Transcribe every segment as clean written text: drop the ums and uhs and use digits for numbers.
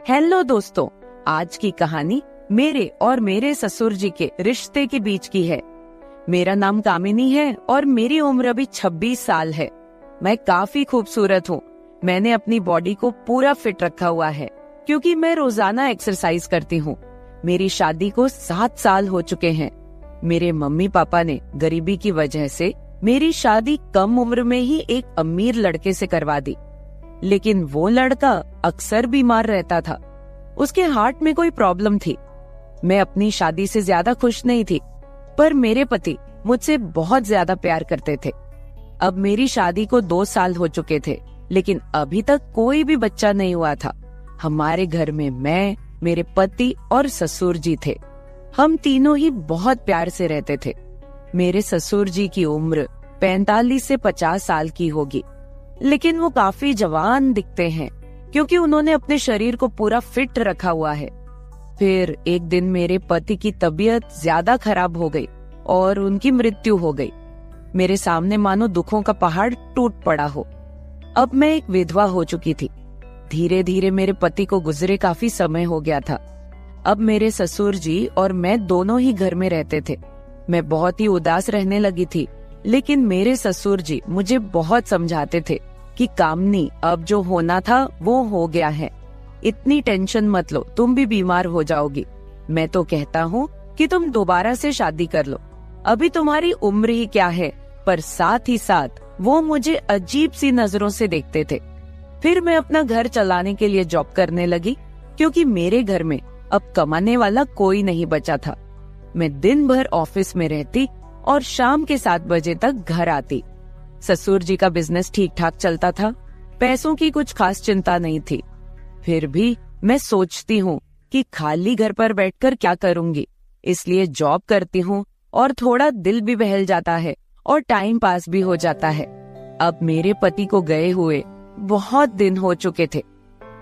Hello दोस्तों, आज की कहानी मेरे और मेरे ससुर जी के रिश्ते के बीच की है। मेरा नाम कामिनी है और मेरी उम्र अभी 26 साल है। मैं काफी खूबसूरत हूँ। मैंने अपनी बॉडी को पूरा फिट रखा हुआ है क्योंकि मैं रोजाना एक्सरसाइज करती हूँ। मेरी शादी को 7 साल हो चुके हैं। मेरे मम्मी पापा ने गरीबी की वजह से मेरी शादी कम उम्र में ही एक अमीर लड़के से करवा दी, लेकिन वो लड़का अक्सर बीमार रहता था। उसके हार्ट में कोई प्रॉब्लम थी। मैं अपनी शादी से ज्यादा खुश नहीं थी, पर मेरे पति मुझसे बहुत ज्यादा प्यार करते थे। अब मेरी शादी को 2 साल हो चुके थे, लेकिन अभी तक कोई भी बच्चा नहीं हुआ था। हमारे घर में मैं, मेरे पति और ससुर जी थे। हम तीनों ही बहुत प्यार से रहते थे। मेरे ससुर जी की उम्र 45 से 50 साल की होगी, लेकिन वो काफी जवान दिखते हैं क्योंकि उन्होंने अपने शरीर को पूरा फिट रखा हुआ है। फिर एक दिन मेरे पति की तबीयत ज्यादा खराब हो गई और उनकी मृत्यु हो गई। मेरे सामने मानो दुखों का पहाड़ टूट पड़ा हो। अब मैं एक विधवा हो चुकी थी। धीरे धीरे मेरे पति को गुजरे काफी समय हो गया था। अब मेरे ससुर जी और मैं दोनों ही घर में रहते थे। मैं बहुत ही उदास रहने लगी थी, लेकिन मेरे ससुर जी मुझे बहुत समझाते थे कि कामनी, अब जो होना था वो हो गया है, इतनी टेंशन मत लो, तुम भी बीमार हो जाओगी। मैं तो कहता हूँ कि तुम दोबारा से शादी कर लो, अभी तुम्हारी उम्र ही क्या है। पर साथ ही साथ वो मुझे अजीब सी नजरों से देखते थे। फिर मैं अपना घर चलाने के लिए जॉब करने लगी क्योंकि मेरे घर में अब कमाने वाला कोई नहीं बचा था। मैं दिन भर ऑफिस में रहती और शाम के 7 बजे तक घर आती। ससुर जी का बिजनेस ठीक ठाक चलता था, पैसों की कुछ खास चिंता नहीं थी। फिर भी मैं सोचती हूँ कि खाली घर पर बैठकर क्या करूँगी, इसलिए जॉब करती हूँ और थोड़ा दिल भी बहल जाता है और टाइम पास भी हो जाता है। अब मेरे पति को गए हुए बहुत दिन हो चुके थे,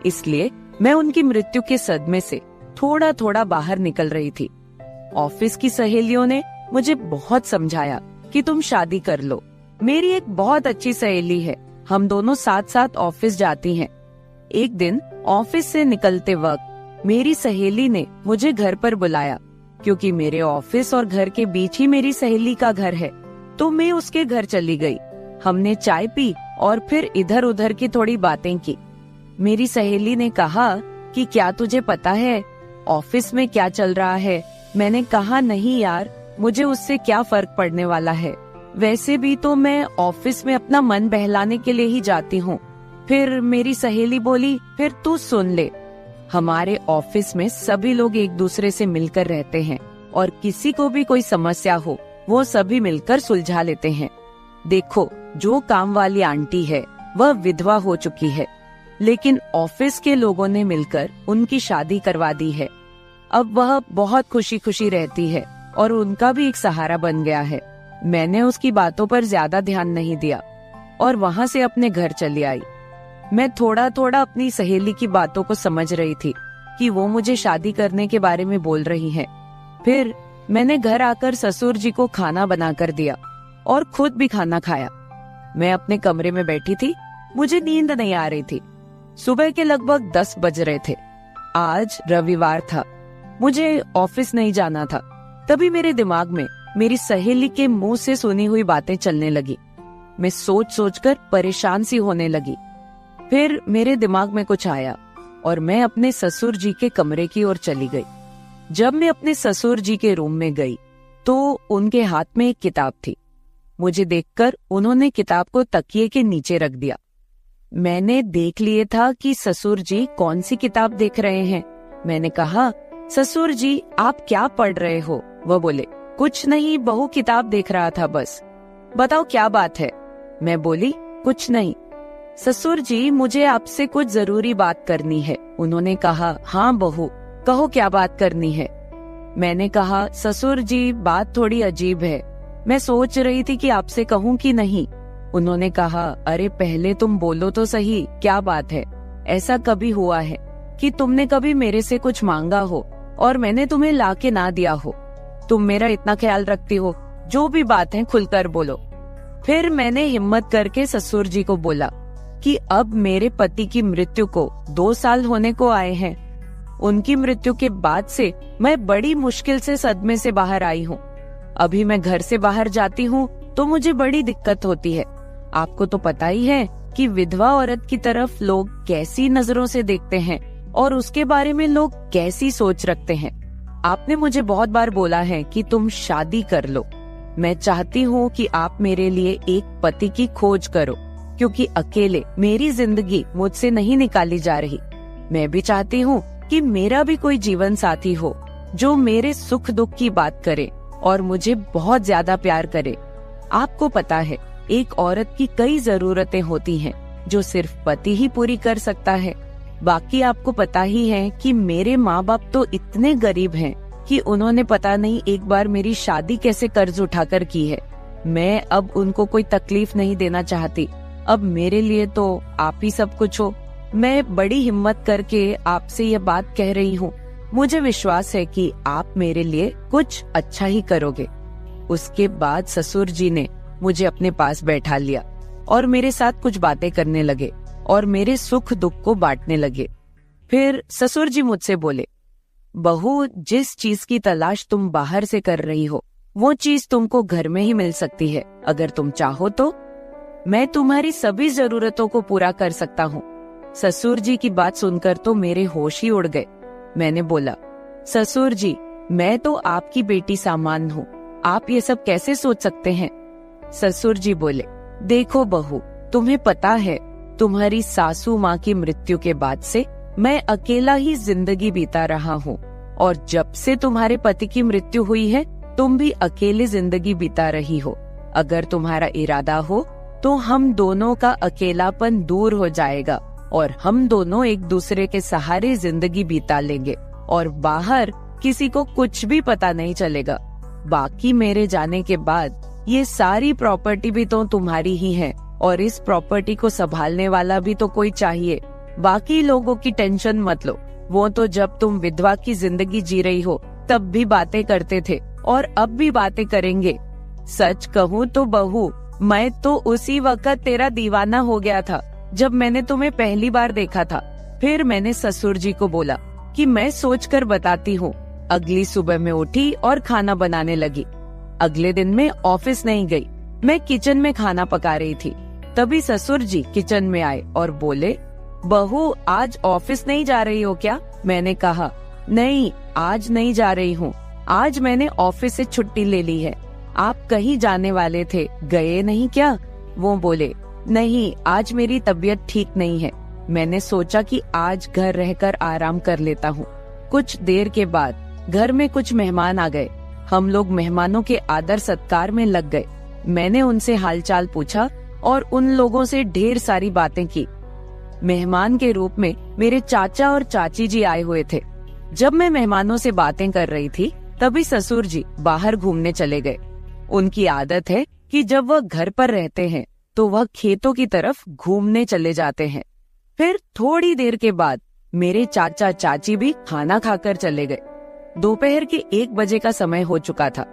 इसलिए मैं उनकी मृत्यु के सदमे से थोड़ा थोड़ा बाहर निकल रही थी। ऑफिस की सहेलियों ने मुझे बहुत समझाया कि तुम शादी कर लो। मेरी एक बहुत अच्छी सहेली है, हम दोनों साथ साथ ऑफिस जाती हैं। एक दिन ऑफिस से निकलते वक्त मेरी सहेली ने मुझे घर पर बुलाया क्योंकि मेरे ऑफिस और घर के बीच ही मेरी सहेली का घर है। तो मैं उसके घर चली गई। हमने चाय पी और फिर इधर उधर की थोड़ी बातें की। मेरी सहेली ने कहा कि क्या तुझे पता है ऑफिस में क्या चल रहा है? मैंने कहा नहीं यार, मुझे उससे क्या फर्क पड़ने वाला है, वैसे भी तो मैं ऑफिस में अपना मन बहलाने के लिए ही जाती हूँ। फिर मेरी सहेली बोली, फिर तू सुन ले, हमारे ऑफिस में सभी लोग एक दूसरे से मिलकर रहते हैं और किसी को भी कोई समस्या हो वो सभी मिलकर सुलझा लेते हैं। देखो, जो काम वाली आंटी है वह विधवा हो चुकी है, लेकिन ऑफिस के लोगों ने मिलकर उनकी शादी करवा दी है। अब वह बहुत खुशी खुशी रहती है और उनका भी एक सहारा बन गया है। मैंने उसकी बातों पर ज्यादा ध्यान नहीं दिया और वहाँ से अपने घर चली आई। मैं थोड़ा थोड़ा अपनी सहेली की बातों को समझ रही थी कि वो मुझे शादी करने के बारे में बोल रही है। फिर मैंने घर आकर ससुर जी को खाना बनाकर दिया और खुद भी खाना खाया। मैं अपने कमरे में बैठी थी, मुझे नींद नहीं आ रही थी। सुबह के लगभग 10 बज रहे थे। आज रविवार था, मुझे ऑफिस नहीं जाना था। तभी मेरे दिमाग में मेरी सहेली के मुंह से सुनी हुई बातें चलने लगी। मैं सोच सोचकर परेशान सी होने लगी। फिर मेरे दिमाग में कुछ आया और मैं अपने ससुर जी के कमरे की ओर चली गई। जब मैं अपने ससुर जी के रूम में गई तो उनके हाथ में एक किताब थी। मुझे देखकर उन्होंने किताब को तकिए के नीचे रख दिया। मैंने देख लिए था कि ससुर जी कौन सी किताब देख रहे हैं। मैंने कहा, ससुर जी आप क्या पढ़ रहे हो? वह बोले, कुछ नहीं बहू, किताब देख रहा था बस। बताओ क्या बात है? मैं बोली, कुछ नहीं। ससुर जी मुझे आपसे कुछ जरूरी बात करनी है। उन्होंने कहा, हाँ बहू कहो क्या बात करनी है। मैंने कहा, ससुर जी बात थोड़ी अजीब है, मैं सोच रही थी कि आपसे कहूँ कि नहीं। उन्होंने कहा, अरे पहले तुम बोलो तो सही, क्या बात है? ऐसा कभी हुआ है कि तुमने कभी मेरे से कुछ मांगा हो और मैंने तुम्हें ला के ना दिया हो? तुम मेरा इतना ख्याल रखती हो, जो भी बात है खुलकर बोलो। फिर मैंने हिम्मत करके ससुर जी को बोला कि अब मेरे पति की मृत्यु को 2 साल होने को आए हैं उनकी मृत्यु के बाद से मैं बड़ी मुश्किल से सदमे से बाहर आई हूँ। अभी मैं घर से बाहर जाती हूँ तो मुझे बड़ी दिक्कत होती है। आपको तो पता ही है कि विधवा औरत की तरफ लोग कैसी नजरों से देखते हैं और उसके बारे में लोग कैसी सोच रखते हैं। आपने मुझे बहुत बार बोला है कि तुम शादी कर लो। मैं चाहती हूँ कि आप मेरे लिए एक पति की खोज करो, क्योंकि अकेले मेरी जिंदगी मुझसे नहीं निकाली जा रही। मैं भी चाहती हूँ कि मेरा भी कोई जीवन साथी हो जो मेरे सुख दुख की बात करे और मुझे बहुत ज्यादा प्यार करे। आपको पता है, एक औरत की कई जरूरतें होती हैं जो सिर्फ पति ही पूरी कर सकता है। बाकी आपको पता ही है कि मेरे माँ बाप तो इतने गरीब हैं कि उन्होंने पता नहीं एक बार मेरी शादी कैसे कर्ज उठाकर की है। मैं अब उनको कोई तकलीफ नहीं देना चाहती। अब मेरे लिए तो आप ही सब कुछ हो। मैं बड़ी हिम्मत करके आपसे ये बात कह रही हूँ। मुझे विश्वास है कि आप मेरे लिए कुछ अच्छा ही करोगे। उसके बाद ससुर जी ने मुझे अपने पास बैठा लिया और मेरे साथ कुछ बातें करने लगे और मेरे सुख दुख को बांटने लगे। फिर ससुर जी मुझसे बोले, बहू, जिस चीज की तलाश तुम बाहर से कर रही हो वो चीज तुमको घर में ही मिल सकती है। अगर तुम चाहो तो मैं तुम्हारी सभी जरूरतों को पूरा कर सकता हूँ। ससुर जी की बात सुनकर तो मेरे होश ही उड़ गए। मैंने बोला, ससुर जी, मैं तो आपकी बेटी सामान हूँ, आप ये सब कैसे सोच सकते हैं? ससुर जी बोले, देखो बहू, तुम्हें पता है तुम्हारी सासू माँ की मृत्यु के बाद से मैं अकेला ही जिंदगी बीता रहा हूँ, और जब से तुम्हारे पति की मृत्यु हुई है तुम भी अकेले जिंदगी बीता रही हो। अगर तुम्हारा इरादा हो तो हम दोनों का अकेलापन दूर हो जाएगा और हम दोनों एक दूसरे के सहारे जिंदगी बिता लेंगे और बाहर किसी को कुछ भी पता नहीं चलेगा। बाकी मेरे जाने के बाद ये सारी प्रॉपर्टी भी तो तुम्हारी ही है और इस प्रॉपर्टी को संभालने वाला भी तो कोई चाहिए। बाकी लोगों की टेंशन मत लो, वो तो जब तुम विधवा की जिंदगी जी रही हो तब भी बातें करते थे और अब भी बातें करेंगे। सच कहूँ तो बहू, मैं तो उसी वक्त तेरा दीवाना हो गया था जब मैंने तुम्हें पहली बार देखा था। फिर मैंने ससुर जी को बोला कि मैं सोचकर बताती हूँ। अगली सुबह मैं उठी और खाना बनाने लगी। अगले दिन मैं ऑफिस नहीं गई, मैं किचन में खाना पका रही थी। तभी ससुर जी किचन में आए और बोले, बहू, आज ऑफिस नहीं जा रही हो क्या? मैंने कहा, नहीं, आज नहीं जा रही हूँ। आज मैंने ऑफिस से छुट्टी ले ली है। आप कहीं जाने वाले थे, गए नहीं क्या? वो बोले, नहीं, आज मेरी तबीयत ठीक नहीं है। मैंने सोचा कि आज घर रहकर आराम कर लेता हूँ। कुछ देर के बाद घर में कुछ मेहमान आ गए। हम लोग मेहमानों के आदर सत्कार में लग गए। मैंने उनसे हालचाल पूछा और उन लोगों से ढेर सारी बातें की। मेहमान के रूप में मेरे चाचा और चाची जी आए हुए थे। जब मैं मेहमानों से बातें कर रही थी तभी ससुर जी बाहर घूमने चले गए। उनकी आदत है कि जब वह घर पर रहते हैं तो वह खेतों की तरफ घूमने चले जाते हैं। फिर थोड़ी देर के बाद मेरे चाचा चाची भी खाना खाकर चले गए। दोपहर के 1 बजे का समय हो चुका था।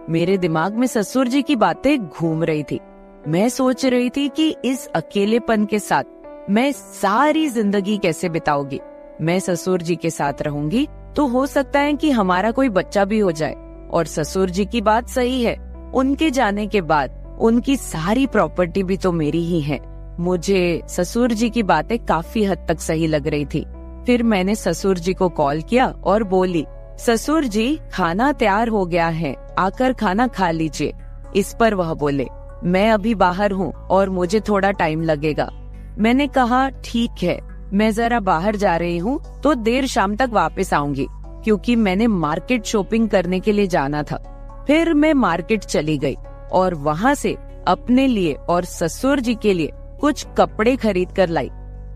मेरे दिमाग में ससुर जी की बातें घूम रही थी। मैं सोच रही थी कि इस अकेलेपन के साथ मैं सारी जिंदगी कैसे बिताऊंगी। मैं ससुर जी के साथ रहूंगी तो हो सकता है कि हमारा कोई बच्चा भी हो जाए। और ससुर जी की बात सही है, उनके जाने के बाद उनकी सारी प्रॉपर्टी भी तो मेरी ही है। मुझे ससुर जी की बातें काफी हद तक सही लग रही थी। फिर मैंने ससुर जी को कॉल किया और बोली, ससुर जी, खाना तैयार हो गया है, आकर खाना खा लीजिए। इस पर वह बोले, मैं अभी बाहर हूँ और मुझे थोड़ा टाइम लगेगा। मैंने कहा, ठीक है, मैं जरा बाहर जा रही हूँ तो देर शाम तक वापस आऊंगी, क्योंकि मैंने मार्केट शॉपिंग करने के लिए जाना था। फिर मैं मार्केट चली गई और वहाँ से अपने लिए और ससुर जी के लिए कुछ कपड़े खरीद कर लाई।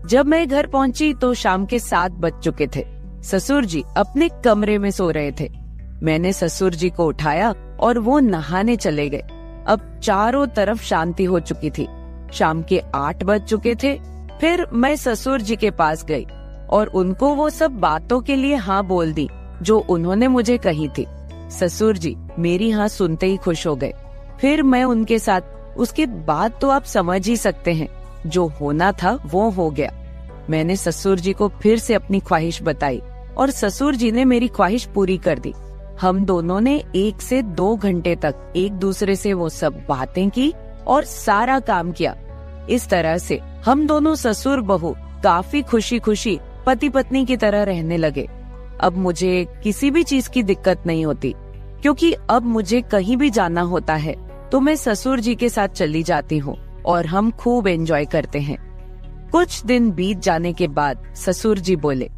जब मैं घर पहुँची तो शाम के 7 बज चुके थे। ससुर जी अपने कमरे में सो रहे थे। मैंने ससुर जी को उठाया और वो नहाने चले गए। अब चारों तरफ शांति हो चुकी थी। शाम के 8 बज चुके थे। फिर मैं ससुर जी के पास गई और उनको वो सब बातों के लिए हाँ बोल दी जो उन्होंने मुझे कही थी। ससुर जी मेरी हाँ सुनते ही खुश हो गए। फिर मैं उनके साथ, उसके बाद तो आप समझ ही सकते हैं, जो होना था वो हो गया। मैंने ससुर जी को फिर से अपनी ख्वाहिश बताई और ससुर जी ने मेरी ख्वाहिश पूरी कर दी। हम दोनों ने 1 से 2 घंटे तक एक दूसरे से वो सब बातें की और सारा काम किया। इस तरह से हम दोनों ससुर बहू काफी खुशी खुशी पति पत्नी की तरह रहने लगे। अब मुझे किसी भी चीज की दिक्कत नहीं होती, क्योंकि अब मुझे कहीं भी जाना होता है तो मैं ससुर जी के साथ चली जाती हूँ और हम खूब एंजॉय करते हैं। कुछ दिन बीत जाने के बाद ससुर जी बोले,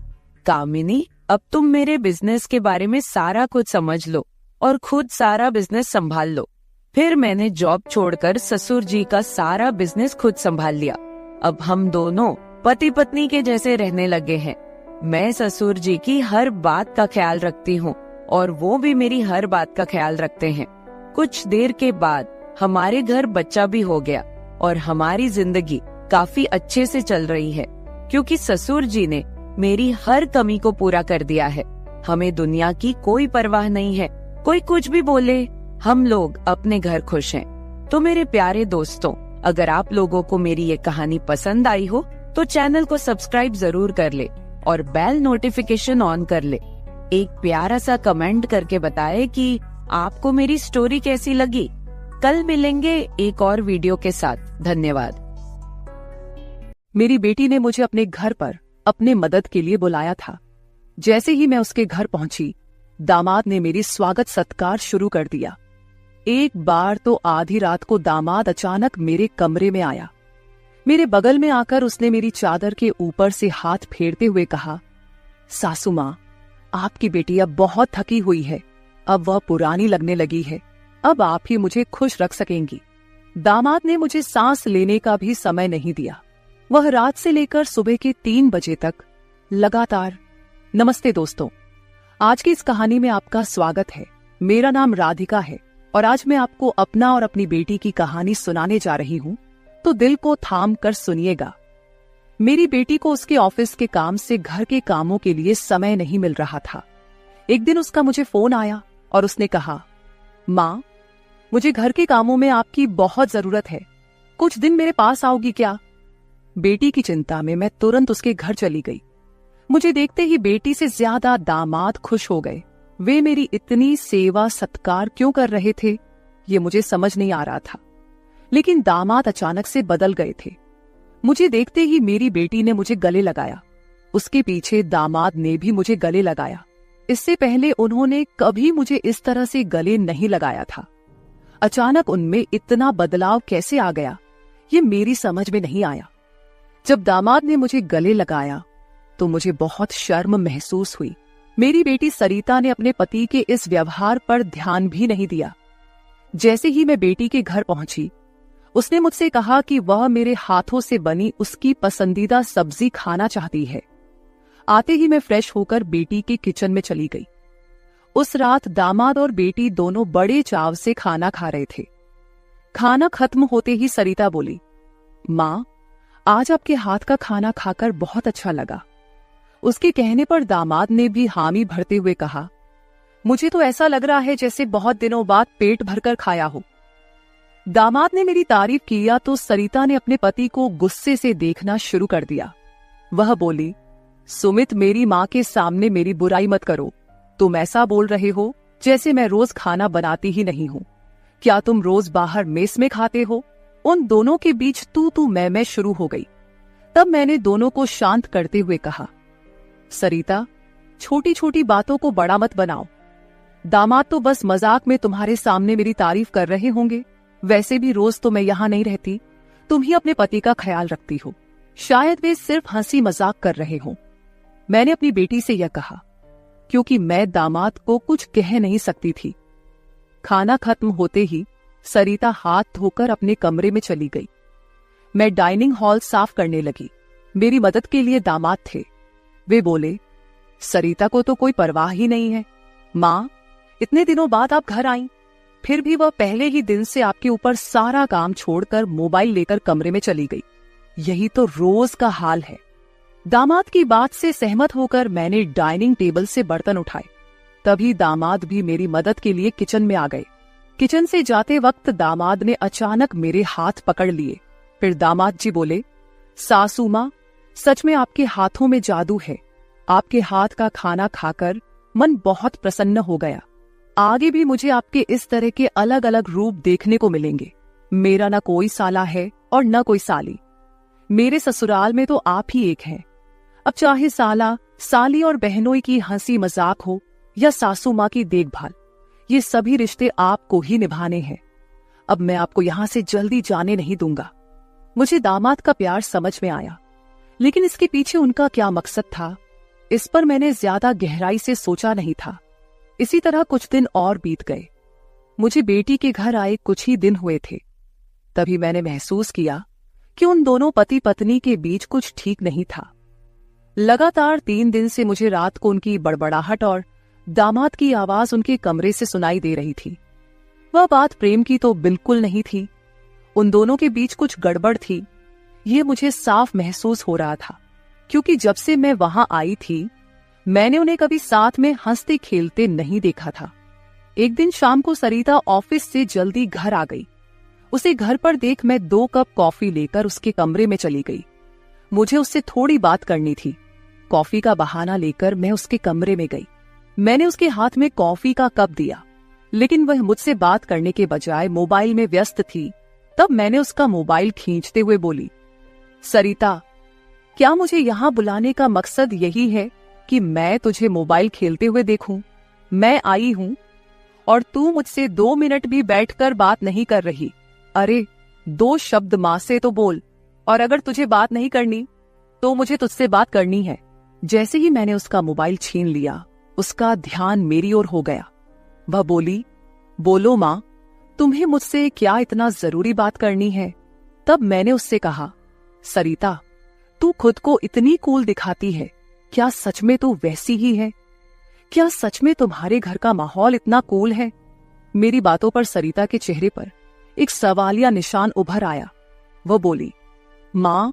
कामिनी, अब तुम मेरे बिजनेस के बारे में सारा कुछ समझ लो और खुद सारा बिजनेस संभाल लो। फिर मैंने जॉब छोड़कर ससुर जी का सारा बिजनेस खुद संभाल लिया। अब हम दोनों पति पत्नी के जैसे रहने लगे हैं। मैं ससुर जी की हर बात का ख्याल रखती हूँ और वो भी मेरी हर बात का ख्याल रखते हैं। कुछ देर के बाद हमारे घर बच्चा भी हो गया और हमारी जिंदगी काफी अच्छे से चल रही है, क्योंकि ससुर जी ने मेरी हर कमी को पूरा कर दिया है। हमें दुनिया की कोई परवाह नहीं है, कोई कुछ भी बोले, हम लोग अपने घर खुश हैं। तो मेरे प्यारे दोस्तों, अगर आप लोगों को मेरी ये कहानी पसंद आई हो तो चैनल को सब्सक्राइब जरूर कर ले और बेल नोटिफिकेशन ऑन कर ले। एक प्यारा सा कमेंट करके बताएं कि आपको मेरी स्टोरी कैसी लगी। कल मिलेंगे एक और वीडियो के साथ। धन्यवाद। मेरी बेटी ने मुझे अपने घर पर अपने मदद के लिए बुलाया था। जैसे ही मैं उसके घर पहुंची, दामाद ने मेरी स्वागत सत्कार शुरू कर दिया। एक बार तो आधी रात को दामाद अचानक मेरे कमरे में आया। मेरे बगल में आकर उसने मेरी चादर के ऊपर से हाथ फेरते हुए कहा, सासू माँ, आपकी बेटी अब बहुत थकी हुई है, अब वह पुरानी लगने लगी है, अब आप ही मुझे खुश रख सकेंगी। दामाद ने मुझे सांस लेने का भी समय नहीं दिया। वह रात से लेकर सुबह के 3 बजे तक लगातार। नमस्ते दोस्तों, आज की इस कहानी में आपका स्वागत है। मेरा नाम राधिका है और आज मैं आपको अपना और अपनी बेटी की कहानी सुनाने जा रही हूँ, तो दिल को थाम कर सुनिएगा। मेरी बेटी को उसके ऑफिस के काम से घर के कामों के लिए समय नहीं मिल रहा था। एक दिन उसका मुझे फोन आया और उसने कहा, माँ, मुझे घर के कामों में आपकी बहुत जरूरत है, कुछ दिन मेरे पास आओगी क्या? बेटी की चिंता में मैं तुरंत उसके घर चली गई। मुझे देखते ही बेटी से ज्यादा दामाद खुश हो गए। वे मेरी इतनी सेवा सत्कार क्यों कर रहे थे, ये मुझे समझ नहीं आ रहा था। लेकिन दामाद अचानक से बदल गए थे। मुझे देखते ही मेरी बेटी ने मुझे गले लगाया। उसके पीछे दामाद ने भी मुझे गले लगाया। इससे पहले उन्होंने कभी मुझे इस तरह से गले नहीं लगाया था। अचानक उनमें इतना बदलाव कैसे आ गया, ये मेरी समझ में नहीं आया। जब दामाद ने मुझे गले लगाया तो मुझे बहुत शर्म महसूस हुई। मेरी बेटी सरिता ने अपने पति के इस व्यवहार पर ध्यान भी नहीं दिया। जैसे ही मैं बेटी के घर पहुंची, उसने मुझसे कहा कि वह मेरे हाथों से बनी उसकी पसंदीदा सब्जी खाना चाहती है। आते ही मैं फ्रेश होकर बेटी के किचन में चली गई। उस रात दामाद और बेटी दोनों बड़े चाव से खाना खा रहे थे। खाना खत्म होते ही सरिता बोली, माँ, आज आपके हाथ का खाना खाकर बहुत अच्छा लगा। उसके कहने पर दामाद ने भी हामी भरते हुए कहा, मुझे तो ऐसा लग रहा है जैसे बहुत दिनों बाद पेट भरकर खाया हो। दामाद ने मेरी तारीफ किया तो सरिता ने अपने पति को गुस्से से देखना शुरू कर दिया। वह बोली, सुमित, मेरी माँ के सामने मेरी बुराई मत करो। तुम ऐसा बोल रहे हो जैसे मैं रोज खाना बनाती ही नहीं हूँ। क्या तुम रोज बाहर मेस में खाते हो? उन दोनों के बीच तू मैं शुरू हो गई। तब मैंने दोनों को शांत करते हुए कहा, सरिता, छोटी छोटी बातों को बड़ा मत बनाओ। दामाद तो बस मजाक में तुम्हारे सामने मेरी तारीफ कर रहे होंगे। वैसे भी रोज तो मैं यहाँ नहीं रहती, तुम ही अपने पति का ख्याल रखती हो। शायद वे सिर्फ हंसी मजाक कर रहे हों। मैंने अपनी बेटी से यह कहा क्योंकि मैं दामाद को कुछ कह नहीं सकती थी। खाना खत्म होते ही सरिता हाथ धोकर अपने कमरे में चली गई। मैं डाइनिंग हॉल साफ करने लगी। मेरी मदद के लिए दामाद थे। वे बोले, सरिता को तो कोई परवाह ही नहीं है। माँ, इतने दिनों बाद आप घर आईं, फिर भी वह पहले ही दिन से आपके ऊपर सारा काम छोड़कर मोबाइल लेकर कमरे में चली गई। यही तो रोज का हाल है। दामाद की बात से सहमत होकर मैंने डाइनिंग टेबल से बर्तन उठाए। तभी दामाद भी मेरी मदद के लिए किचन में आ गए। किचन से जाते वक्त दामाद ने अचानक मेरे हाथ पकड़ लिए। फिर दामाद जी बोले, सासू माँ, सच में आपके हाथों में जादू है। आपके हाथ का खाना खाकर मन बहुत प्रसन्न हो गया। आगे भी मुझे आपके इस तरह के अलग अलग रूप देखने को मिलेंगे। मेरा न कोई साला है और न कोई साली। मेरे ससुराल में तो आप ही एक हैं। अब चाहे साला, साली और बहनोई की हंसी मजाक हो या सासू माँ की देखभाल, ये सभी रिश्ते आपको ही निभाने हैं। अब मैं आपको यहां से जल्दी जाने नहीं दूंगा। मुझे दामाद का प्यार समझ में आया, लेकिन इसके पीछे उनका क्या मकसद था, इस पर मैंने ज्यादा गहराई से सोचा नहीं था। इसी तरह कुछ दिन और बीत गए। मुझे बेटी के घर आए कुछ ही दिन हुए थे, तभी मैंने महसूस किया कि उन दोनों पति पत्नी के बीच कुछ ठीक नहीं था। लगातार 3 दिन से मुझे रात को उनकी बड़बड़ाहट और दामाद की आवाज उनके कमरे से सुनाई दे रही थी। वह बात प्रेम की तो बिल्कुल नहीं थी। उन दोनों के बीच कुछ गड़बड़ थी, ये मुझे साफ महसूस हो रहा था, क्योंकि जब से मैं वहां आई थी मैंने उन्हें कभी साथ में हंसते खेलते नहीं देखा था। एक दिन शाम को सरिता ऑफिस से जल्दी घर आ गई। उसे घर पर देख मैं 2 कप कॉफी लेकर उसके कमरे में चली गई। मुझे उससे थोड़ी बात करनी थी। कॉफी का बहाना लेकर मैं उसके कमरे में गई। मैंने उसके हाथ में कॉफी का कप दिया, लेकिन वह मुझसे बात करने के बजाय मोबाइल में व्यस्त थी। तब मैंने उसका मोबाइल खींचते हुए बोली, सरिता, क्या मुझे यहाँ बुलाने का मकसद यही है कि मैं तुझे मोबाइल खेलते हुए देखूं? मैं आई हूं और तू मुझसे 2 मिनट भी बैठकर बात नहीं कर रही। अरे 2 शब्द मां से तो बोल, और अगर तुझे बात नहीं करनी तो मुझे तुझसे बात करनी है। जैसे ही मैंने उसका मोबाइल छीन लिया, उसका ध्यान मेरी ओर हो गया। वह बोली, बोलो मां, तुम्हें मुझसे क्या इतना जरूरी बात करनी है? तब मैंने उससे कहा, सरिता, तू खुद को इतनी कूल दिखाती है, क्या सच में तू वैसी ही है? क्या सच में तुम्हारे घर का माहौल इतना कूल है? मेरी बातों पर सरिता के चेहरे पर एक सवालिया निशान उभर आया। वह बोली, मां,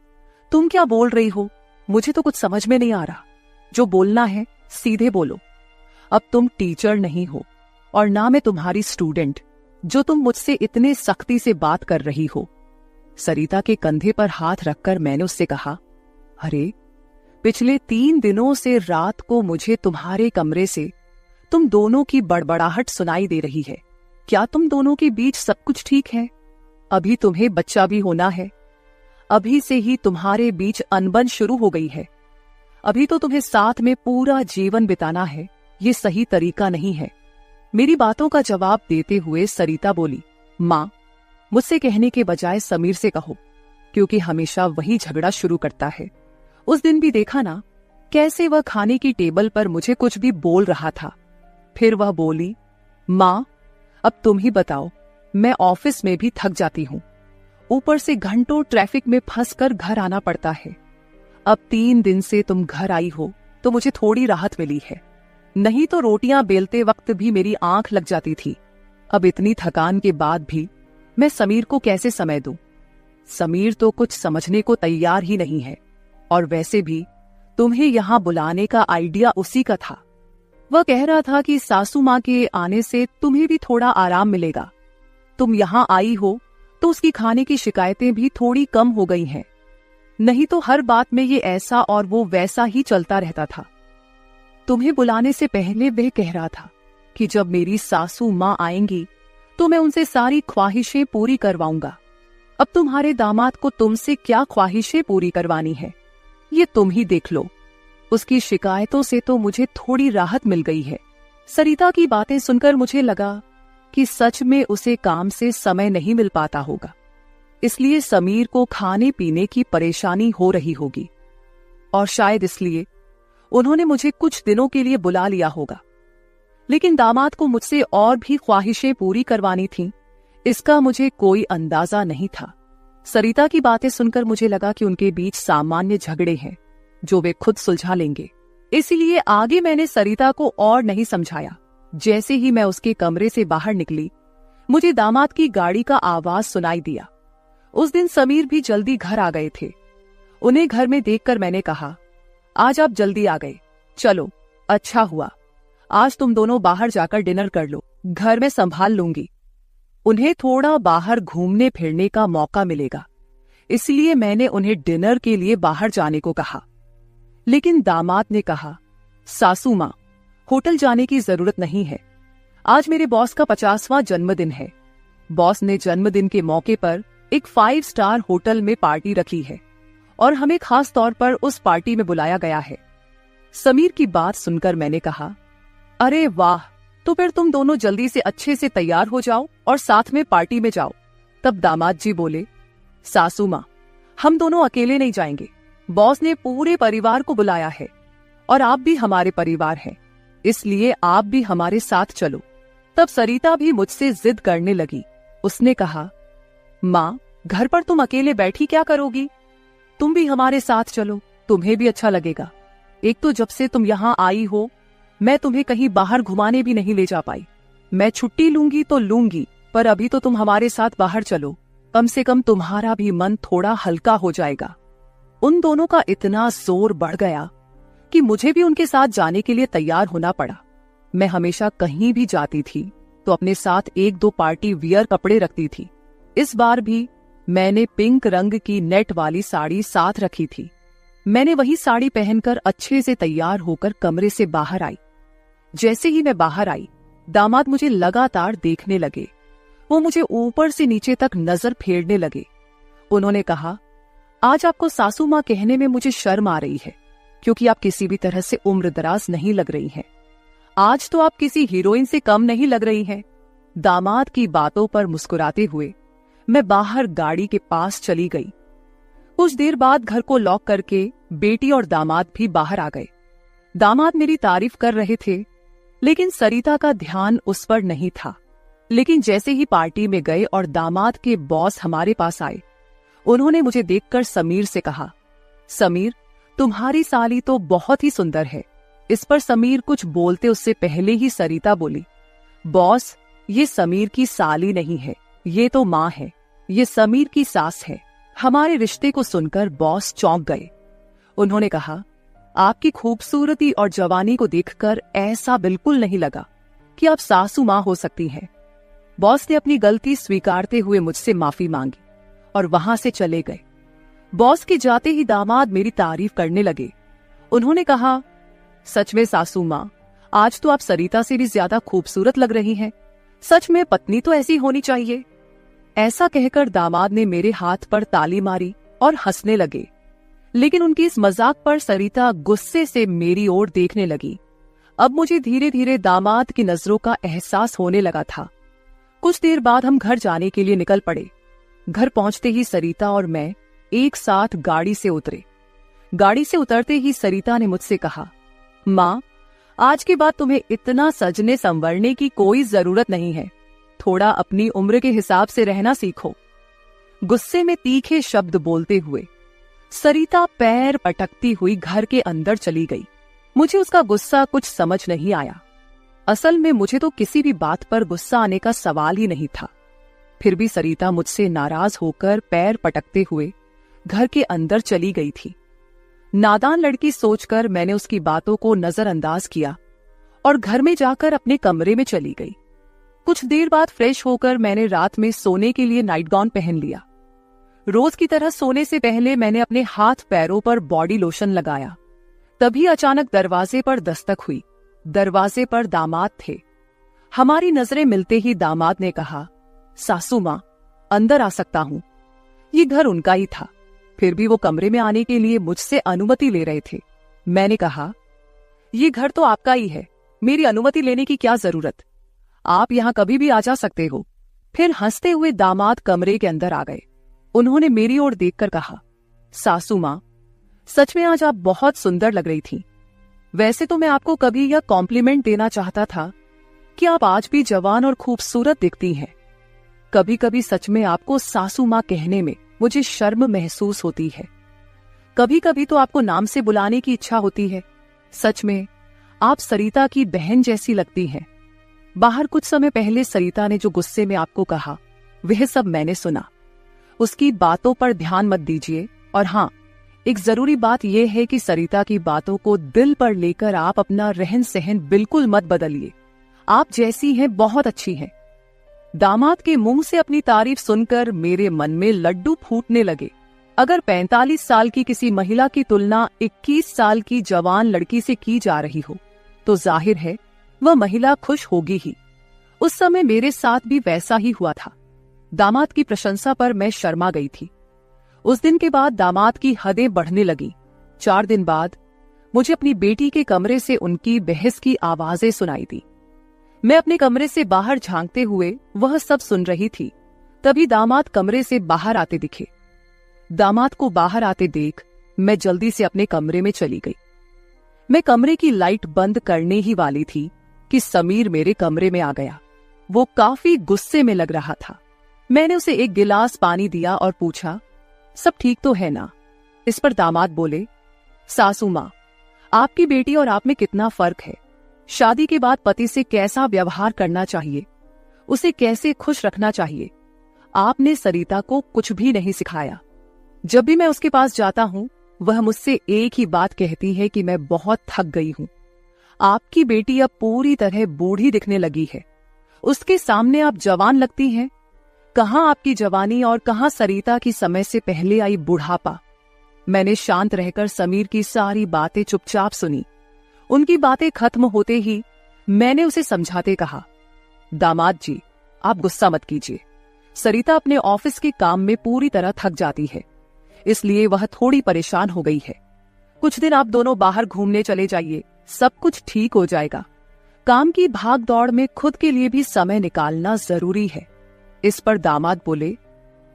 तुम क्या बोल रही हो? मुझे तो कुछ समझ में नहीं आ रहा। जो बोलना है सीधे बोलो। अब तुम टीचर नहीं हो और ना मैं तुम्हारी स्टूडेंट, जो तुम मुझसे इतने सख्ती से बात कर रही हो। सरिता के कंधे पर हाथ रखकर मैंने उससे कहा, अरे पिछले 3 दिनों से रात को मुझे तुम्हारे कमरे से तुम दोनों की बड़बड़ाहट सुनाई दे रही है। क्या तुम दोनों के बीच सब कुछ ठीक है? अभी तुम्हें बच्चा भी होना है। अभी से ही तुम्हारे बीच अनबन शुरू हो गई है। अभी तो तुम्हें साथ में पूरा जीवन बिताना है। ये सही तरीका नहीं है। मेरी बातों का जवाब देते हुए सरिता बोली, मां, मुझसे कहने के बजाय समीर से कहो, क्योंकि हमेशा वही झगड़ा शुरू करता है। उस दिन भी देखा ना, कैसे वह खाने की टेबल पर मुझे कुछ भी बोल रहा था। फिर वह बोली, मां, अब तुम ही बताओ, मैं ऑफिस में भी थक जाती हूँ। ऊपर से घंटों ट्रैफिक में फंसकर घर आना पड़ता है। अब 3 दिन से तुम घर आई हो तो मुझे थोड़ी राहत मिली है, नहीं तो रोटियां बेलते वक्त भी मेरी आंख लग जाती थी। अब इतनी थकान के बाद भी मैं समीर को कैसे समय दूं? समीर तो कुछ समझने को तैयार ही नहीं है, और वैसे भी तुम्हें यहां बुलाने का आइडिया उसी का था। वह कह रहा था कि सासू मां के आने से तुम्हें भी थोड़ा आराम मिलेगा। तुम यहां आई हो तो उसकी खाने की शिकायतें भी थोड़ी कम हो गई हैं, नहीं तो हर बात में ये ऐसा और वो वैसा ही चलता रहता था। तुम्हें बुलाने से पहले वह कह रहा था कि जब मेरी सासू मां आएंगी तो मैं उनसे सारी ख्वाहिशें पूरी करवाऊंगा। अब तुम्हारे दामाद को तुमसे क्या ख्वाहिशें पूरी करवानी है, ये तुम ही देख लो। उसकी शिकायतों से तो मुझे थोड़ी राहत मिल गई है। सरिता की बातें सुनकर मुझे लगा कि सच में उसे काम से समय नहीं मिल पाता होगा, इसलिए समीर को खाने पीने की परेशानी हो रही होगी, और शायद इसलिए उन्होंने मुझे कुछ दिनों के लिए बुला लिया होगा। लेकिन दामाद को मुझसे और भी ख्वाहिशें पूरी करवानी थीं, इसका मुझे कोई अंदाजा नहीं था। सरिता की बातें सुनकर मुझे लगा कि उनके बीच सामान्य झगड़े हैं जो वे खुद सुलझा लेंगे, इसीलिए आगे मैंने सरिता को और नहीं समझाया। जैसे ही मैं उसके कमरे से बाहर निकली, मुझे दामाद की गाड़ी का आवाज सुनाई दिया। उस दिन समीर भी जल्दी घर आ गए थे। उन्हें घर में देखकर मैंने कहा, आज आप जल्दी आ गए, चलो अच्छा हुआ। आज तुम दोनों बाहर जाकर डिनर कर लो, घर में संभाल लूंगी। उन्हें थोड़ा बाहर घूमने फिरने का मौका मिलेगा, इसलिए मैंने उन्हें डिनर के लिए बाहर जाने को कहा। लेकिन दामाद ने कहा, सासू माँ, होटल जाने की जरूरत नहीं है। आज मेरे बॉस का 50वां जन्मदिन है। बॉस ने जन्मदिन के मौके पर एक 5 स्टार होटल में पार्टी रखी है और हमें खास तौर पर उस पार्टी में बुलाया गया है। समीर की बात सुनकर मैंने कहा, अरे वाह, तो फिर तुम दोनों जल्दी से अच्छे से तैयार हो जाओ और साथ में पार्टी में जाओ। तब दामाद जी बोले, सासू माँ, हम दोनों अकेले नहीं जाएंगे। बॉस ने पूरे परिवार को बुलाया है और आप भी हमारे परिवार हैं, इसलिए आप भी हमारे साथ चलो। तब सरिता भी मुझसे जिद करने लगी। उसने कहा, माँ, घर पर तुम अकेले बैठी क्या करोगी? तुम भी हमारे साथ चलो, तुम्हें भी अच्छा लगेगा। एक तो जब से तुम यहाँ आई हो, मैं तुम्हें कहीं बाहर घुमाने भी नहीं ले जा पाई। मैं छुट्टी लूंगी तो लूंगी, पर अभी तो तुम हमारे साथ बाहर चलो, कम से कम तुम्हारा भी मन थोड़ा हल्का हो जाएगा। उन दोनों का इतना जोर बढ़ गया कि मुझे भी उनके साथ जाने के लिए तैयार होना पड़ा। मैं हमेशा कहीं भी जाती थी तो अपने साथ 1-2 पार्टी वियर कपड़े रखती थी। इस बार भी मैंने पिंक रंग की नेट वाली साड़ी साथ रखी थी। मैंने वही साड़ी पहनकर अच्छे से तैयार होकर कमरे से बाहर आई। जैसे ही मैं बाहर आई, दामाद मुझे लगातार देखने लगे। वो मुझे ऊपर से नीचे तक नजर फेरने लगे। उन्होंने कहा, आज आपको सासू माँ कहने में मुझे शर्म आ रही है, क्योंकि आप किसी भी तरह से उम्रदराज नहीं लग रही हैं। आज तो आप किसी हीरोइन से कम नहीं लग रही हैं। दामाद की बातों पर मुस्कुराते हुए मैं बाहर गाड़ी के पास चली गई। कुछ देर बाद घर को लॉक करके बेटी और दामाद भी बाहर आ गए। दामाद मेरी तारीफ कर रहे थे, लेकिन सरिता का ध्यान उस पर नहीं था। लेकिन जैसे ही पार्टी में गए और दामाद के बॉस हमारे पास आए, उन्होंने मुझे देखकर समीर से कहा, समीर, तुम्हारी साली तो बहुत ही सुंदर है। इस पर समीर कुछ बोलते उससे पहले ही सरिता बोली, बॉस, ये समीर की साली नहीं है, ये तो माँ है, ये समीर की सास है। हमारे रिश्ते को सुनकर बॉस चौंक गए। उन्होंने कहा, आपकी खूबसूरती और जवानी को देखकर ऐसा बिल्कुल नहीं लगा कि आप सासू माँ हो सकती हैं। बॉस ने अपनी गलती स्वीकारते हुए मुझसे माफी मांगी और वहां से चले गए। बॉस के जाते ही दामाद मेरी तारीफ करने लगे। उन्होंने कहा, सच में सासू माँ, आज तो आप सरिता से भी ज्यादा खूबसूरत लग रही हैं। सच में पत्नी तो ऐसी होनी चाहिए। ऐसा कहकर दामाद ने मेरे हाथ पर ताली मारी और हंसने लगे। लेकिन उनकी इस मजाक पर सरिता गुस्से से मेरी ओर देखने लगी। अब मुझे धीरे धीरे दामाद की नजरों का एहसास होने लगा था। कुछ देर बाद हम घर जाने के लिए निकल पड़े। घर पहुंचते ही सरिता और मैं एक साथ गाड़ी से उतरे। गाड़ी से उतरते ही सरिता ने मुझसे कहा, माँ, आज के बाद तुम्हें इतना सजने संवरने की कोई जरूरत नहीं है। थोड़ा अपनी उम्र के हिसाब से रहना सीखो। गुस्से में तीखे शब्द बोलते हुए सरिता पैर पटकती हुई घर के अंदर चली गई। मुझे उसका गुस्सा कुछ समझ नहीं आया। असल में मुझे तो किसी भी बात पर गुस्सा आने का सवाल ही नहीं था। फिर भी सरिता मुझसे नाराज होकर पैर पटकते हुए घर के अंदर चली गई थी। नादान लड़की सोचकर मैंने उसकी बातों को नजरअंदाज किया और घर में जाकर अपने कमरे में चली गई। कुछ देर बाद फ्रेश होकर मैंने रात में सोने के लिए नाइट गाउन पहन लिया। रोज की तरह सोने से पहले मैंने अपने हाथ पैरों पर बॉडी लोशन लगाया। तभी अचानक दरवाजे पर दस्तक हुई। दरवाजे पर दामाद थे। हमारी नजरें मिलते ही दामाद ने कहा, सासू माँ, अंदर आ सकता हूं। ये घर उनका ही था, फिर भी वो कमरे में आने के लिए मुझसे अनुमति ले रहे थे। मैंने कहा, ये घर तो आपका ही है, मेरी अनुमति लेने की क्या जरूरत, आप यहाँ कभी भी आ जा सकते हो। फिर हंसते हुए दामाद कमरे के अंदर आ गए। उन्होंने मेरी ओर देखकर कहा, सासू माँ, सच में आज आप बहुत सुंदर लग रही थी। वैसे तो मैं आपको कभी यह कॉम्प्लीमेंट देना चाहता था कि आप आज भी जवान और खूबसूरत दिखती हैं। कभी कभी सच में आपको सासू माँ कहने में मुझे शर्म महसूस होती है। कभी कभी तो आपको नाम से बुलाने की इच्छा होती है। सच में आप सरिता की बहन जैसी लगती हैं। बाहर कुछ समय पहले सरिता ने जो गुस्से में आपको कहा, वह सब मैंने सुना। उसकी बातों पर ध्यान मत दीजिए। और हाँ, एक जरूरी बात यह है कि सरिता की बातों को दिल पर लेकर आप अपना रहन सहन बिल्कुल मत बदलिए। आप जैसी हैं बहुत अच्छी हैं। दामाद के मुंह से अपनी तारीफ सुनकर मेरे मन में लड्डू फूटने लगे। अगर 45 साल की किसी महिला की तुलना 21 साल की जवान लड़की से की जा रही हो तो जाहिर है वह महिला खुश होगी ही। उस समय मेरे साथ भी वैसा ही हुआ था। दामाद की प्रशंसा पर मैं शर्मा गई थी। उस दिन के बाद दामाद की हदें बढ़ने लगी। 4 दिन बाद मुझे अपनी बेटी के कमरे से उनकी बहस की आवाजें सुनाई दी। मैं अपने कमरे से बाहर झांकते हुए वह सब सुन रही थी। तभी दामाद कमरे से बाहर आते दिखे। दामाद को बाहर आते देख मैं जल्दी से अपने कमरे में चली गई। मैं कमरे की लाइट बंद करने ही वाली थी कि समीर मेरे कमरे में आ गया। वो काफी गुस्से में लग रहा था। मैंने उसे एक गिलास पानी दिया और पूछा, सब ठीक तो है ना? इस पर दामाद बोले, सासू माँ, आपकी बेटी और आप में कितना फर्क है। शादी के बाद पति से कैसा व्यवहार करना चाहिए, उसे कैसे खुश रखना चाहिए, आपने सरिता को कुछ भी नहीं सिखाया। जब भी मैं उसके पास जाता हूँ वह मुझसे एक ही बात कहती है कि मैं बहुत थक गई हूँ। आपकी बेटी अब पूरी तरह बूढ़ी दिखने लगी है, उसके सामने आप जवान लगती हैं। कहाँ आपकी जवानी और कहाँ सरिता की समय से पहले आई बुढ़ापा। मैंने शांत रहकर समीर की सारी बातें चुपचाप सुनी। उनकी बातें खत्म होते ही मैंने उसे समझाते कहा, दामाद जी, आप गुस्सा मत कीजिए। सरिता अपने ऑफिस के काम में पूरी तरह थक जाती है, इसलिए वह थोड़ी परेशान हो गई है। कुछ दिन आप दोनों बाहर घूमने चले जाइए, सब कुछ ठीक हो जाएगा। काम की भाग दौड़ में खुद के लिए भी समय निकालना जरूरी है। इस पर दामाद बोले,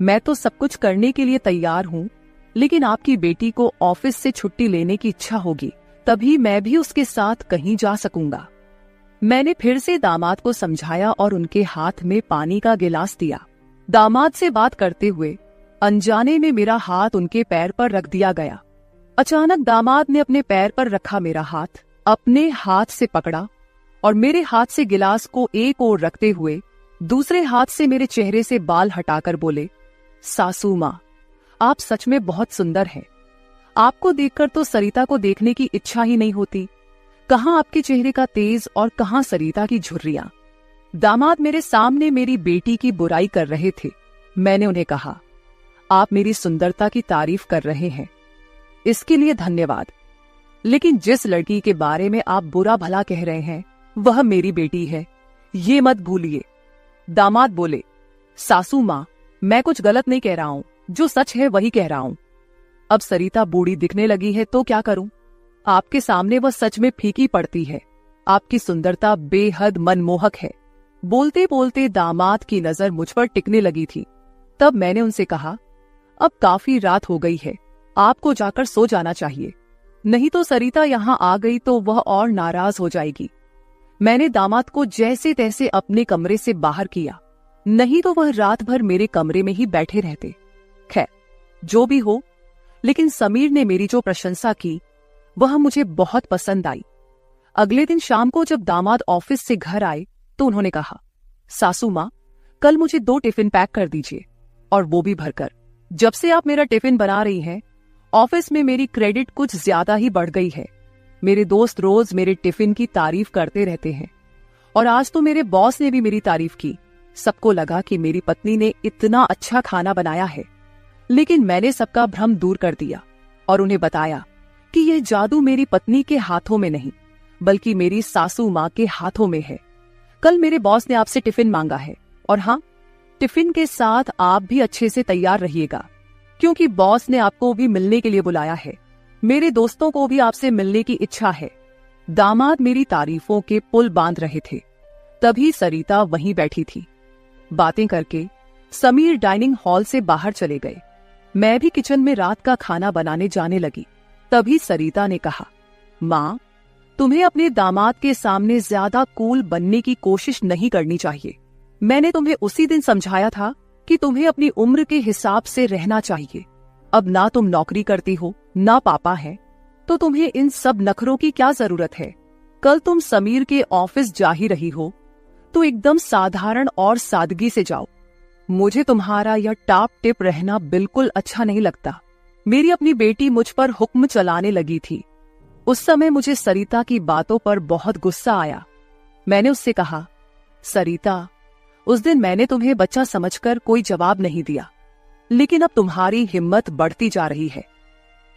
मैं तो सब कुछ करने के लिए तैयार हूँ, लेकिन आपकी बेटी को ऑफिस से छुट्टी लेने की इच्छा होगी, तभी मैं भी उसके साथ कहीं जा सकूंगा। मैंने फिर से दामाद को समझाया और उनके हाथ में पानी का गिलास दिया। दामाद से बात करते हुए अनजाने में मेरा हाथ उनके पैर पर रख दिया गया। अचानक दामाद ने अपने पैर पर रखा मेरा हाथ अपने हाथ से पकड़ा और मेरे हाथ से गिलास को एक ओर रखते हुए दूसरे हाथ से मेरे चेहरे से बाल हटाकर बोले, सासू माँ, आप सच में बहुत सुंदर हैं। आपको देखकर तो सरिता को देखने की इच्छा ही नहीं होती। कहाँ आपके चेहरे का तेज और कहाँ सरिता की झुर्रियां। दामाद मेरे सामने मेरी बेटी की बुराई कर रहे थे। मैंने उन्हें कहा, आप मेरी सुंदरता की तारीफ कर रहे हैं, इसके लिए धन्यवाद, लेकिन जिस लड़की के बारे में आप बुरा भला कह रहे हैं वह मेरी बेटी है, ये मत भूलिए। दामाद बोले, सासू माँ, मैं कुछ गलत नहीं कह रहा हूँ, जो सच है वही कह रहा हूँ। अब सरिता बूढ़ी दिखने लगी है तो क्या करूं? आपके सामने वह सच में फीकी पड़ती है। आपकी सुंदरता बेहद मनमोहक है। बोलते बोलते दामाद की नजर मुझ पर टिकने लगी थी। तब मैंने उनसे कहा, अब काफी रात हो गई है, आपको जाकर सो जाना चाहिए, नहीं तो सरिता यहाँ आ गई तो वह और नाराज हो जाएगी। मैंने दामाद को जैसे तैसे अपने कमरे से बाहर किया, नहीं तो वह रात भर मेरे कमरे में ही बैठे रहते। खैर, जो भी हो, लेकिन समीर ने मेरी जो प्रशंसा की वह मुझे बहुत पसंद आई। अगले दिन शाम को जब दामाद ऑफिस से घर आए तो उन्होंने कहा, सासू माँ, कल मुझे 2 टिफिन पैक कर दीजिए, और वो भी भरकर। जब से आप मेरा टिफिन बना रही हैं, ऑफिस में मेरी क्रेडिट कुछ ज्यादा ही बढ़ गई है। मेरे दोस्त रोज मेरे टिफिन की तारीफ करते रहते हैं, और आज तो मेरे बॉस ने भी मेरी तारीफ की। सबको लगा कि मेरी पत्नी ने इतना अच्छा खाना बनाया है, लेकिन मैंने सबका भ्रम दूर कर दिया और उन्हें बताया कि यह जादू मेरी पत्नी के हाथों में नहीं, बल्कि मेरी सासू माँ के हाथों में है। कल मेरे बॉस ने आपसे टिफिन मांगा है, और हाँ, टिफिन के साथ आप भी अच्छे से तैयार रहिएगा, क्योंकि बॉस ने आपको भी मिलने के लिए बुलाया है। मेरे दोस्तों को भी आपसे मिलने की इच्छा है। दामाद मेरी तारीफों के पुल बांध रहे थे, तभी सरिता वहीं बैठी थी। बातें करके समीर डाइनिंग हॉल से बाहर चले गए। मैं भी किचन में रात का खाना बनाने जाने लगी। तभी सरिता ने कहा, माँ, तुम्हें अपने दामाद के सामने ज्यादा कूल बनने की कोशिश नहीं करनी चाहिए। मैंने तुम्हें उसी दिन समझाया था कि तुम्हें अपनी उम्र के हिसाब से रहना चाहिए। अब ना तुम नौकरी करती हो, ना पापा है, तो तुम्हें इन सब नखरों की क्या जरूरत है। कल तुम समीर के ऑफिस जा ही रही हो तो एकदम साधारण और सादगी से जाओ। मुझे तुम्हारा यह टाप टिप रहना बिल्कुल अच्छा नहीं लगता। मेरी अपनी बेटी मुझ पर हुक्म चलाने लगी थी। उस समय मुझे सरिता की बातों पर बहुत गुस्सा आया। मैंने उससे कहा, सरिता, उस दिन मैंने तुम्हें बच्चा समझकर कोई जवाब नहीं दिया। लेकिन अब तुम्हारी हिम्मत बढ़ती जा रही है।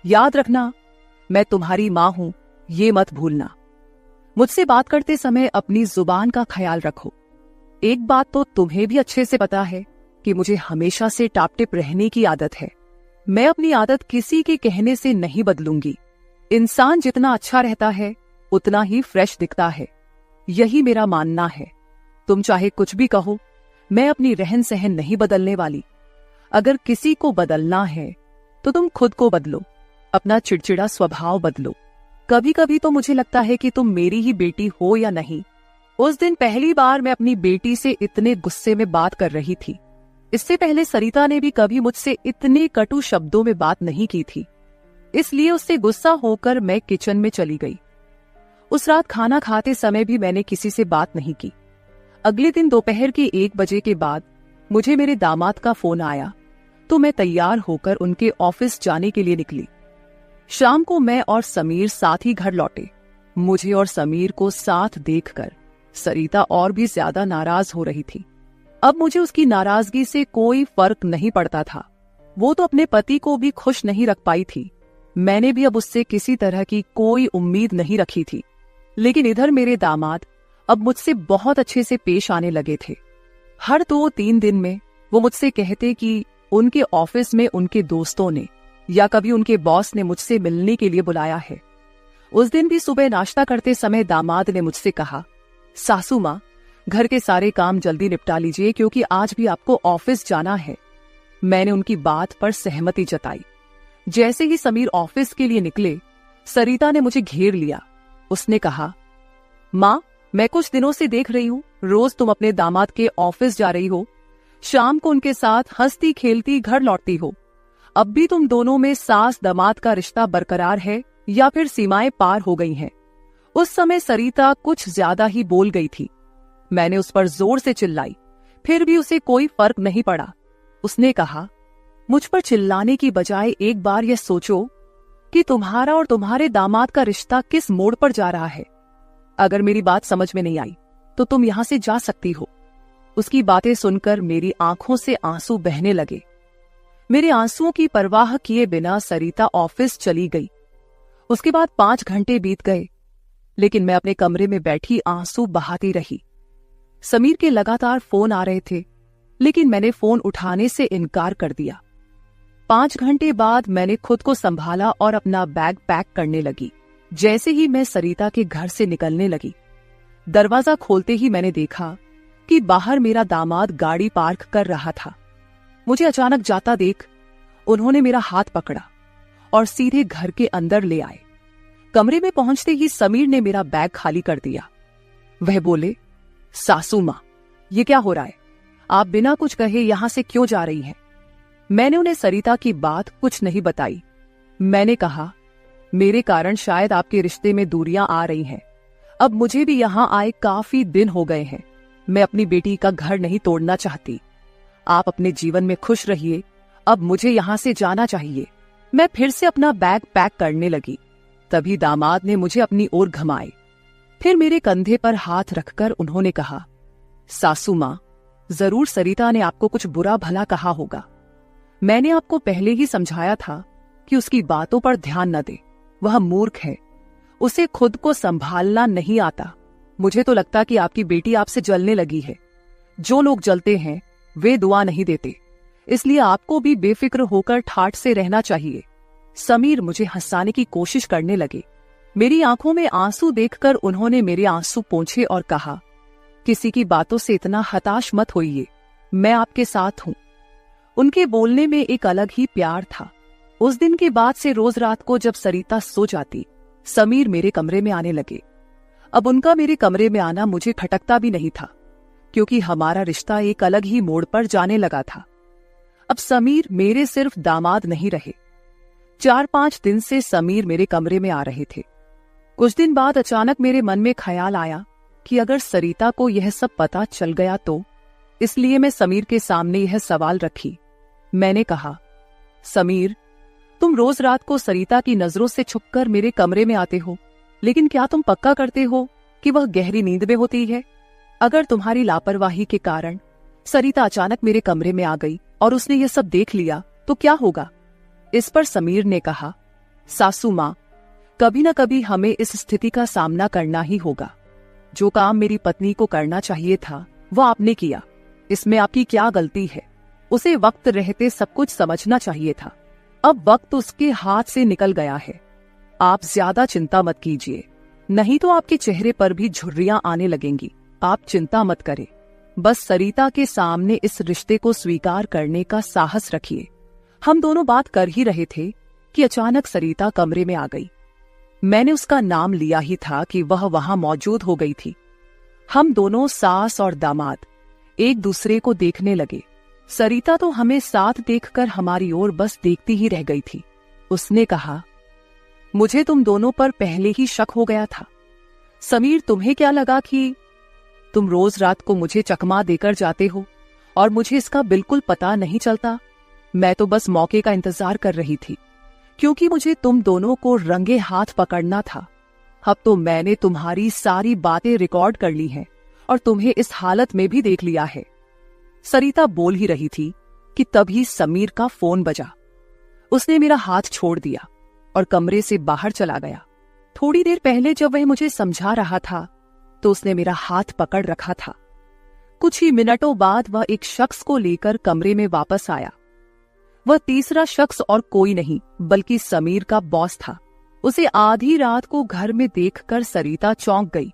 याद रखना, मैं तुम्हारी मां हूं, ये मत भूलना। मुझसे बात करते समय अपनी जुबान का ख्याल रखो। एक बात तो तुम्हें भी अच्छे से पता है कि मुझे हमेशा से टाप-टिप रहने की आदत है। मैं अपनी आदत किसी के कहने से नहीं बदलूंगी। इंसान जितना अच्छा रहता है उतना ही फ्रेश दिखता है, यही मेरा मानना है। तुम चाहे कुछ भी कहो, मैं अपनी रहन सहन नहीं बदलने वाली। अगर किसी को बदलना है तो तुम खुद को बदलो, अपना चिड़चिड़ा स्वभाव बदलो। कभी कभी तो मुझे लगता है कि तुम मेरी ही बेटी हो या नहीं। उस दिन पहली बार मैं अपनी बेटी से इतने गुस्से में बात कर रही थी। इससे पहले सरिता ने भी कभी मुझसे इतने कटु शब्दों में बात नहीं की थी। इसलिए उससे गुस्सा होकर मैं किचन में चली गई। उस रात खाना खाते समय भी मैंने किसी से बात नहीं की। अगले दिन दोपहर के 1 बजे के बाद मुझे मेरे दामाद का फोन आया तो मैं तैयार होकर उनके ऑफिस जाने के लिए निकली। शाम को मैं और समीर साथ ही घर लौटे। मुझे और समीर को साथ देखकर सरिता और भी ज्यादा नाराज हो रही थी। अब मुझे उसकी नाराजगी से कोई फर्क नहीं पड़ता था। वो तो अपने पति को भी खुश नहीं रख पाई थी। मैंने भी अब उससे किसी तरह की कोई उम्मीद नहीं रखी थी। लेकिन इधर मेरे दामाद अब मुझसे बहुत अच्छे से पेश आने लगे थे। हर 2-3 दिन में वो मुझसे कहते कि उनके ऑफिस में उनके दोस्तों ने या कभी उनके बॉस ने मुझसे मिलने के लिए बुलाया है। उस दिन भी सुबह नाश्ता करते समय दामाद ने मुझसे कहा, सासू माँ, घर के सारे काम जल्दी निपटा लीजिए क्योंकि आज भी आपको ऑफिस जाना है। मैंने उनकी बात पर सहमति जताई। जैसे ही समीर ऑफिस के लिए निकले, सरिता ने मुझे घेर लिया। उसने कहा, माँ, मैं कुछ दिनों से देख रही हूँ रोज तुम अपने दामाद के ऑफिस जा रही हो, शाम को उनके साथ हंसती खेलती घर लौटती हो। अब भी तुम दोनों में सास दामाद का रिश्ता बरकरार है या फिर सीमाएं पार हो गई हैं? उस समय सरिता कुछ ज्यादा ही बोल गई थी। मैंने उस पर जोर से चिल्लाई, फिर भी उसे कोई फर्क नहीं पड़ा। उसने कहा, मुझ पर चिल्लाने की बजाय एक बार यह सोचो कि तुम्हारा और तुम्हारे दामाद का रिश्ता किस मोड़ पर जा रहा है। अगर मेरी बात समझ में नहीं आई तो तुम यहां से जा सकती हो। उसकी बातें सुनकर मेरी आंखों से आंसू बहने लगे। मेरे आंसुओं की परवाह किए बिना सरिता ऑफिस चली गई। उसके बाद 5 घंटे बीत गए, लेकिन मैं अपने कमरे में बैठी आंसू बहाती रही। समीर के लगातार फोन आ रहे थे, लेकिन मैंने फोन उठाने से इनकार कर दिया। 5 घंटे बाद मैंने खुद को संभाला और अपना बैग पैक करने लगी। जैसे ही मैं सरिता के घर से निकलने लगी, दरवाजा खोलते ही मैंने देखा कि बाहर मेरा दामाद गाड़ी पार्क कर रहा था। मुझे अचानक जाता देख उन्होंने मेरा हाथ पकड़ा और सीधे घर के अंदर ले आए। कमरे में पहुंचते ही समीर ने मेरा बैग खाली कर दिया। वह बोले, सासू मां, ये क्या हो रहा है? आप बिना कुछ कहे यहां से क्यों जा रही हैं? मैंने उन्हें सरिता की बात कुछ नहीं बताई। मैंने कहा, मेरे कारण शायद आपके रिश्ते में दूरियां आ रही हैं। अब मुझे भी यहां आए काफी दिन हो गए हैं। मैं अपनी बेटी का घर नहीं तोड़ना चाहती। आप अपने जीवन में खुश रहिए, अब मुझे यहां से जाना चाहिए। मैं फिर से अपना बैग पैक करने लगी। तभी दामाद ने मुझे अपनी ओर घुमाए। फिर मेरे कंधे पर हाथ रखकर उन्होंने कहा, सासू मां, जरूर सरिता ने आपको कुछ बुरा भला कहा होगा। मैंने आपको पहले ही समझाया था कि उसकी बातों पर ध्यान न दे। वह मूर्ख है, उसे खुद को संभालना नहीं आता। मुझे तो लगता कि आपकी बेटी आपसे जलने लगी है। जो लोग जलते हैं वे दुआ नहीं देते, इसलिए आपको भी बेफिक्र होकर ठाठ से रहना चाहिए। समीर मुझे हंसाने की कोशिश करने लगे। मेरी आंखों में आंसू देखकर उन्होंने मेरे आंसू पोंछे और कहा, किसी की बातों से इतना हताश मत होइए, मैं आपके साथ हूं। उनके बोलने में एक अलग ही प्यार था। उस दिन के बाद से रोज रात को जब सरिता सो जाती, समीर मेरे कमरे में आने लगे। अब उनका मेरे कमरे में आना मुझे खटकता भी नहीं था, क्योंकि हमारा रिश्ता एक अलग ही मोड़ पर जाने लगा था। अब समीर मेरे सिर्फ दामाद नहीं रहे। 4-5 दिन से समीर मेरे कमरे में आ रहे थे। कुछ दिन बाद अचानक मेरे मन में ख्याल आया कि अगर सरिता को यह सब पता चल गया तो, इसलिए मैं समीर के सामने यह सवाल रखी। मैंने कहा, समीर, तुम रोज रात को सरिता की नजरों से छुपकर मेरे कमरे में आते हो, लेकिन क्या तुम पक्का करते हो कि वह गहरी नींद में होती है? अगर तुम्हारी लापरवाही के कारण सरिता अचानक मेरे कमरे में आ गई और उसने ये सब देख लिया तो क्या होगा? इस पर समीर ने कहा, सासू माँ, कभी न कभी हमें इस स्थिति का सामना करना ही होगा। जो काम मेरी पत्नी को करना चाहिए था वो आपने किया, इसमें आपकी क्या गलती है? उसे वक्त रहते सब कुछ समझना चाहिए था। अब वक्त उसके हाथ से निकल गया है। आप ज्यादा चिंता मत कीजिए, नहीं तो आपके चेहरे पर भी झुर्रियां आने लगेंगी। आप चिंता मत करें, बस सरिता के सामने इस रिश्ते को स्वीकार करने का साहस रखिए। हम दोनों बात कर ही रहे थे कि अचानक सरिता कमरे में आ गई। मैंने उसका नाम लिया ही था कि वह वहां मौजूद हो गई थी। हम दोनों सास और दामाद एक दूसरे को देखने लगे। सरिता तो हमें साथ देखकर हमारी ओर बस देखती ही रह गई थी। उसने कहा, मुझे तुम दोनों पर पहले ही शक हो गया था। समीर, तुम्हें क्या लगा कि तुम रोज रात को मुझे चकमा देकर जाते हो और मुझे इसका बिल्कुल पता नहीं चलता? मैं तो बस मौके का इंतजार कर रही थी, क्योंकि मुझे तुम दोनों को रंगे हाथ पकड़ना था। अब तो मैंने तुम्हारी सारी बातें रिकॉर्ड कर ली हैं और तुम्हें इस हालत में भी देख लिया है। सरिता बोल ही रही थी कि तभी समीर का फोन बजा। उसने मेरा हाथ छोड़ दिया और कमरे से बाहर चला गया। थोड़ी देर पहले जब वह मुझे समझा रहा था तो उसने मेरा हाथ पकड़ रखा था। कुछ ही मिनटों बाद वह एक शख्स को लेकर कमरे में वापस आया। वह तीसरा शख्स और कोई नहीं बल्कि समीर का बॉस था। उसे आधी रात को घर में देखकर सरिता चौंक गई।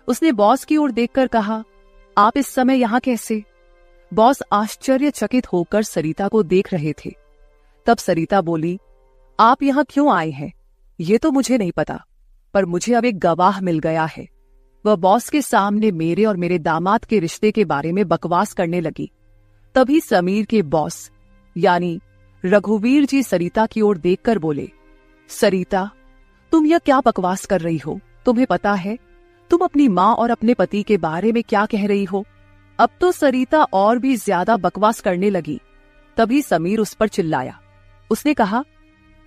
उसने बॉस की ओर देखकर कहा, आप इस समय यहां कैसे? बॉस आश्चर्यचकित होकर सरिता को देख रहे थे। तब सरिता बोली, आप यहां क्यों आए हैं ये तो मुझे नहीं पता, पर मुझे अब एक गवाह मिल गया है। वह बॉस के सामने मेरे और मेरे दामाद के रिश्ते के बारे में बकवास करने लगी। तभी समीर के बॉस यानी रघुवीर जी सरिता की ओर देखकर बोले, सरिता, तुम यह क्या बकवास कर रही हो? तुम्हें पता है तुम अपनी माँ और अपने पति के बारे में क्या कह रही हो? अब तो सरिता और भी ज्यादा बकवास करने लगी। तभी समीर उस पर चिल्लाया। उसने कहा,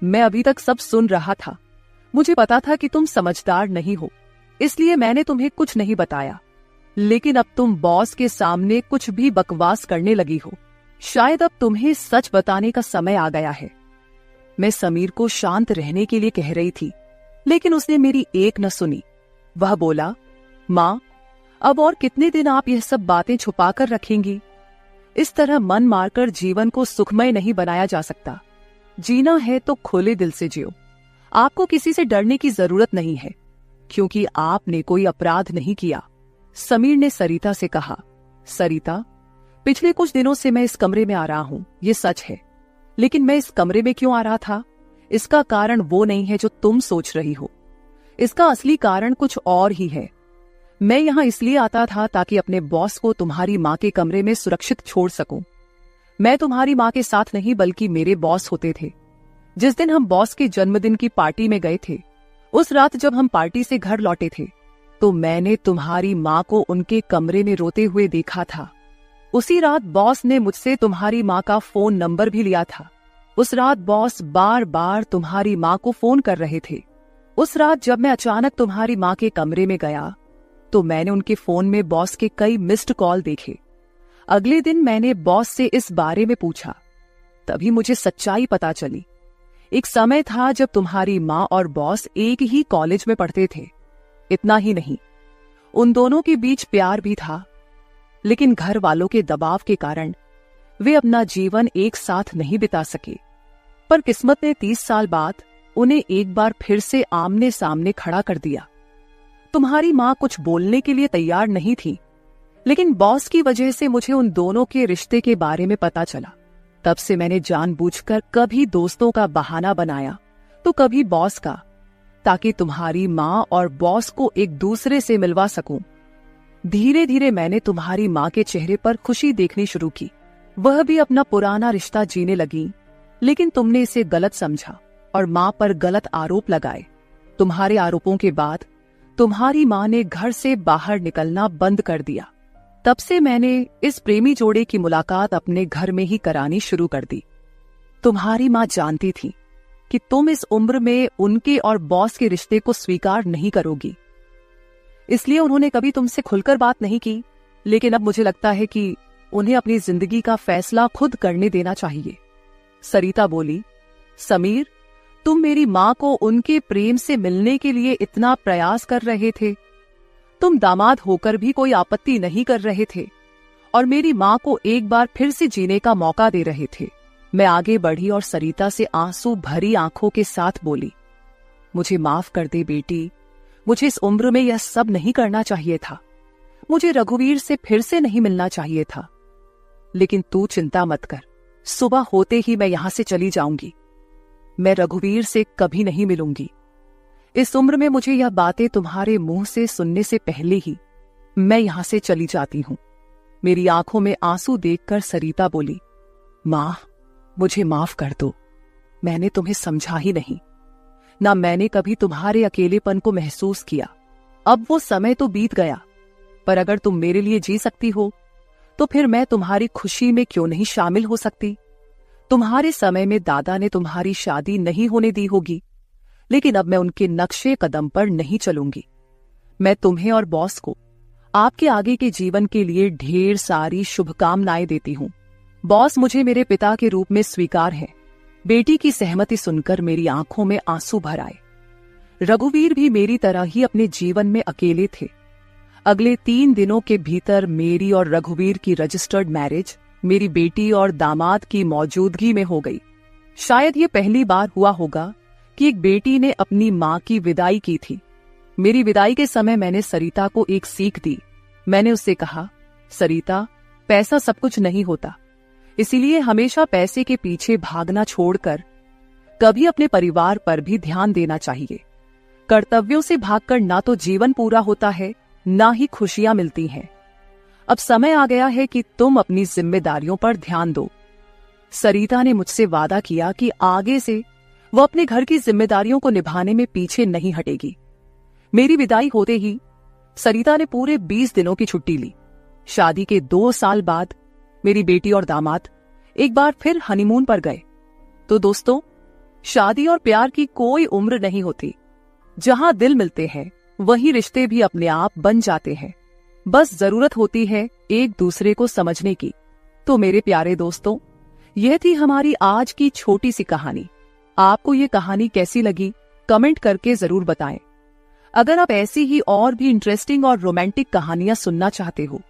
मैं अभी तक सब सुन रहा था। मुझे पता था कि तुम समझदार नहीं हो, इसलिए मैंने तुम्हें कुछ नहीं बताया, लेकिन अब तुम बॉस के सामने कुछ भी बकवास करने लगी हो। शायद अब तुम्हें सच बताने का समय आ गया है। मैं समीर को शांत रहने के लिए कह रही थी, लेकिन उसने मेरी एक न सुनी। वह बोला, माँ, अब और कितने दिन आप यह सब बातें छुपा कर रखेंगी? इस तरह मन मारकर जीवन को सुखमय नहीं बनाया जा सकता। जीना है तो खुले दिल से जियो। आपको किसी से डरने की जरूरत नहीं है, क्योंकि आपने कोई अपराध नहीं किया। समीर ने सरिता से कहा, सरिता, पिछले कुछ दिनों से मैं इस कमरे में आ रहा हूं, ये सच है, लेकिन मैं इस कमरे में क्यों आ रहा था इसका कारण वो नहीं है जो तुम सोच रही हो। इसका असली कारण कुछ और ही है। मैं यहां इसलिए आता था ताकि अपने बॉस को तुम्हारी माँ के कमरे में सुरक्षित छोड़ सकूं। मैं तुम्हारी माँ के साथ नहीं बल्कि मेरे बॉस होते थे। जिस दिन हम बॉस के जन्मदिन की पार्टी में गए थे, उस रात जब हम पार्टी से घर लौटे थे तो मैंने तुम्हारी माँ को उनके कमरे में रोते हुए देखा था। उसी रात बॉस ने मुझसे तुम्हारी माँ का फोन नंबर भी लिया था। उस रात बॉस बार बार तुम्हारी माँ को फोन कर रहे थे। उस रात जब मैं अचानक तुम्हारी माँ के कमरे में गया तो मैंने उनके फोन में बॉस के कई मिस्ड कॉल देखे। अगले दिन मैंने बॉस से इस बारे में पूछा, तभी मुझे सच्चाई पता चली। एक समय था जब तुम्हारी माँ और बॉस एक ही कॉलेज में पढ़ते थे। इतना ही नहीं, उन दोनों के बीच प्यार भी था, लेकिन घर वालों के दबाव के कारण वे अपना जीवन एक साथ नहीं बिता सके। पर किस्मत ने 30 साल बाद उन्हें एक बार फिर से आमने सामने खड़ा कर दिया। तुम्हारी माँ कुछ बोलने के लिए तैयार नहीं थी, लेकिन बॉस की वजह से मुझे उन दोनों के रिश्ते के बारे में पता चला। तब से मैंने जानबूझकर कभी दोस्तों का बहाना बनाया तो कभी बॉस का, ताकि तुम्हारी माँ और बॉस को एक दूसरे से मिलवा सकूं। धीरे धीरे मैंने तुम्हारी माँ के चेहरे पर खुशी देखनी शुरू की। वह भी अपना पुराना रिश्ता जीने लगी, लेकिन तुमने इसे गलत समझा और माँ पर गलत आरोप लगाए। तुम्हारे आरोपों के बाद तुम्हारी माँ ने घर से बाहर निकलना बंद कर दिया। तब से मैंने इस प्रेमी जोड़े की मुलाकात अपने घर में ही करानी शुरू कर दी। तुम्हारी माँ जानती थी कि तुम इस उम्र में उनके और बॉस के रिश्ते को स्वीकार नहीं करोगी, इसलिए उन्होंने कभी तुमसे खुलकर बात नहीं की। लेकिन अब मुझे लगता है कि उन्हें अपनी जिंदगी का फैसला खुद करने देना चाहिए। सरिता बोली, समीर, तुम मेरी माँ को उनके प्रेम से मिलने के लिए इतना प्रयास कर रहे थे, तुम दामाद होकर भी कोई आपत्ति नहीं कर रहे थे और मेरी माँ को एक बार फिर से जीने का मौका दे रहे थे। मैं आगे बढ़ी और सरिता से आंसू भरी आंखों के साथ बोली, मुझे माफ कर दे बेटी, मुझे इस उम्र में यह सब नहीं करना चाहिए था, मुझे रघुवीर से फिर से नहीं मिलना चाहिए था। लेकिन तू चिंता मत कर, सुबह होते ही मैं यहां से चली जाऊंगी। मैं रघुवीर से कभी नहीं मिलूंगी। इस उम्र में मुझे यह बातें तुम्हारे मुंह से सुनने से पहले ही मैं यहां से चली जाती हूं। मेरी आंखों में आंसू देखकर सरिता बोली, मां, मुझे माफ कर दो, मैंने तुम्हें समझा ही नहीं, ना मैंने कभी तुम्हारे अकेलेपन को महसूस किया। अब वो समय तो बीत गया, पर अगर तुम मेरे लिए जी सकती हो तो फिर मैं तुम्हारी खुशी में क्यों नहीं शामिल हो सकती। तुम्हारे समय में दादा ने तुम्हारी शादी नहीं होने दी होगी, लेकिन अब मैं उनके नक्शे कदम पर नहीं चलूंगी। मैं तुम्हें और बॉस को आपके आगे के जीवन के लिए ढेर सारी शुभकामनाएं देती हूं। बॉस मुझे मेरे पिता के रूप में स्वीकार है। बेटी की सहमति सुनकर मेरी आंखों में आंसू भर आए। रघुवीर भी मेरी तरह ही अपने जीवन में अकेले थे। अगले 3 दिनों के भीतर मेरी और रघुवीर की रजिस्टर्ड मैरिज मेरी बेटी और दामाद की मौजूदगी में हो गई। शायद ये पहली बार हुआ होगा कि एक बेटी ने अपनी मां की विदाई की थी। मेरी विदाई के समय मैंने सरिता को एक सीख दी। मैंने उससे कहा, सरिता, पैसा सब कुछ नहीं होता, इसीलिए हमेशा पैसे के पीछे भागना छोड़कर कभी अपने परिवार पर भी ध्यान देना चाहिए। कर्तव्यों से भागकर ना तो जीवन पूरा होता है, ना ही खुशियां मिलती हैं। अब समय आ गया है कि तुम अपनी जिम्मेदारियों पर ध्यान दो। सरिता ने मुझसे वादा किया कि आगे से वो अपने घर की जिम्मेदारियों को निभाने में पीछे नहीं हटेगी। मेरी विदाई होते ही सरिता ने पूरे 20 दिनों की छुट्टी ली। शादी के 2 साल बाद मेरी बेटी और दामाद एक बार फिर हनीमून पर गए। तो दोस्तों, शादी और प्यार की कोई उम्र नहीं होती। जहां दिल मिलते हैं वहीं रिश्ते भी अपने आप बन जाते हैं। बस जरूरत होती है एक दूसरे को समझने की। तो मेरे प्यारे दोस्तों, यह थी हमारी आज की छोटी सी कहानी। आपको ये कहानी कैसी लगी कमेंट करके जरूर बताएं। अगर आप ऐसी ही और भी इंटरेस्टिंग और रोमांटिक कहानियां सुनना चाहते हो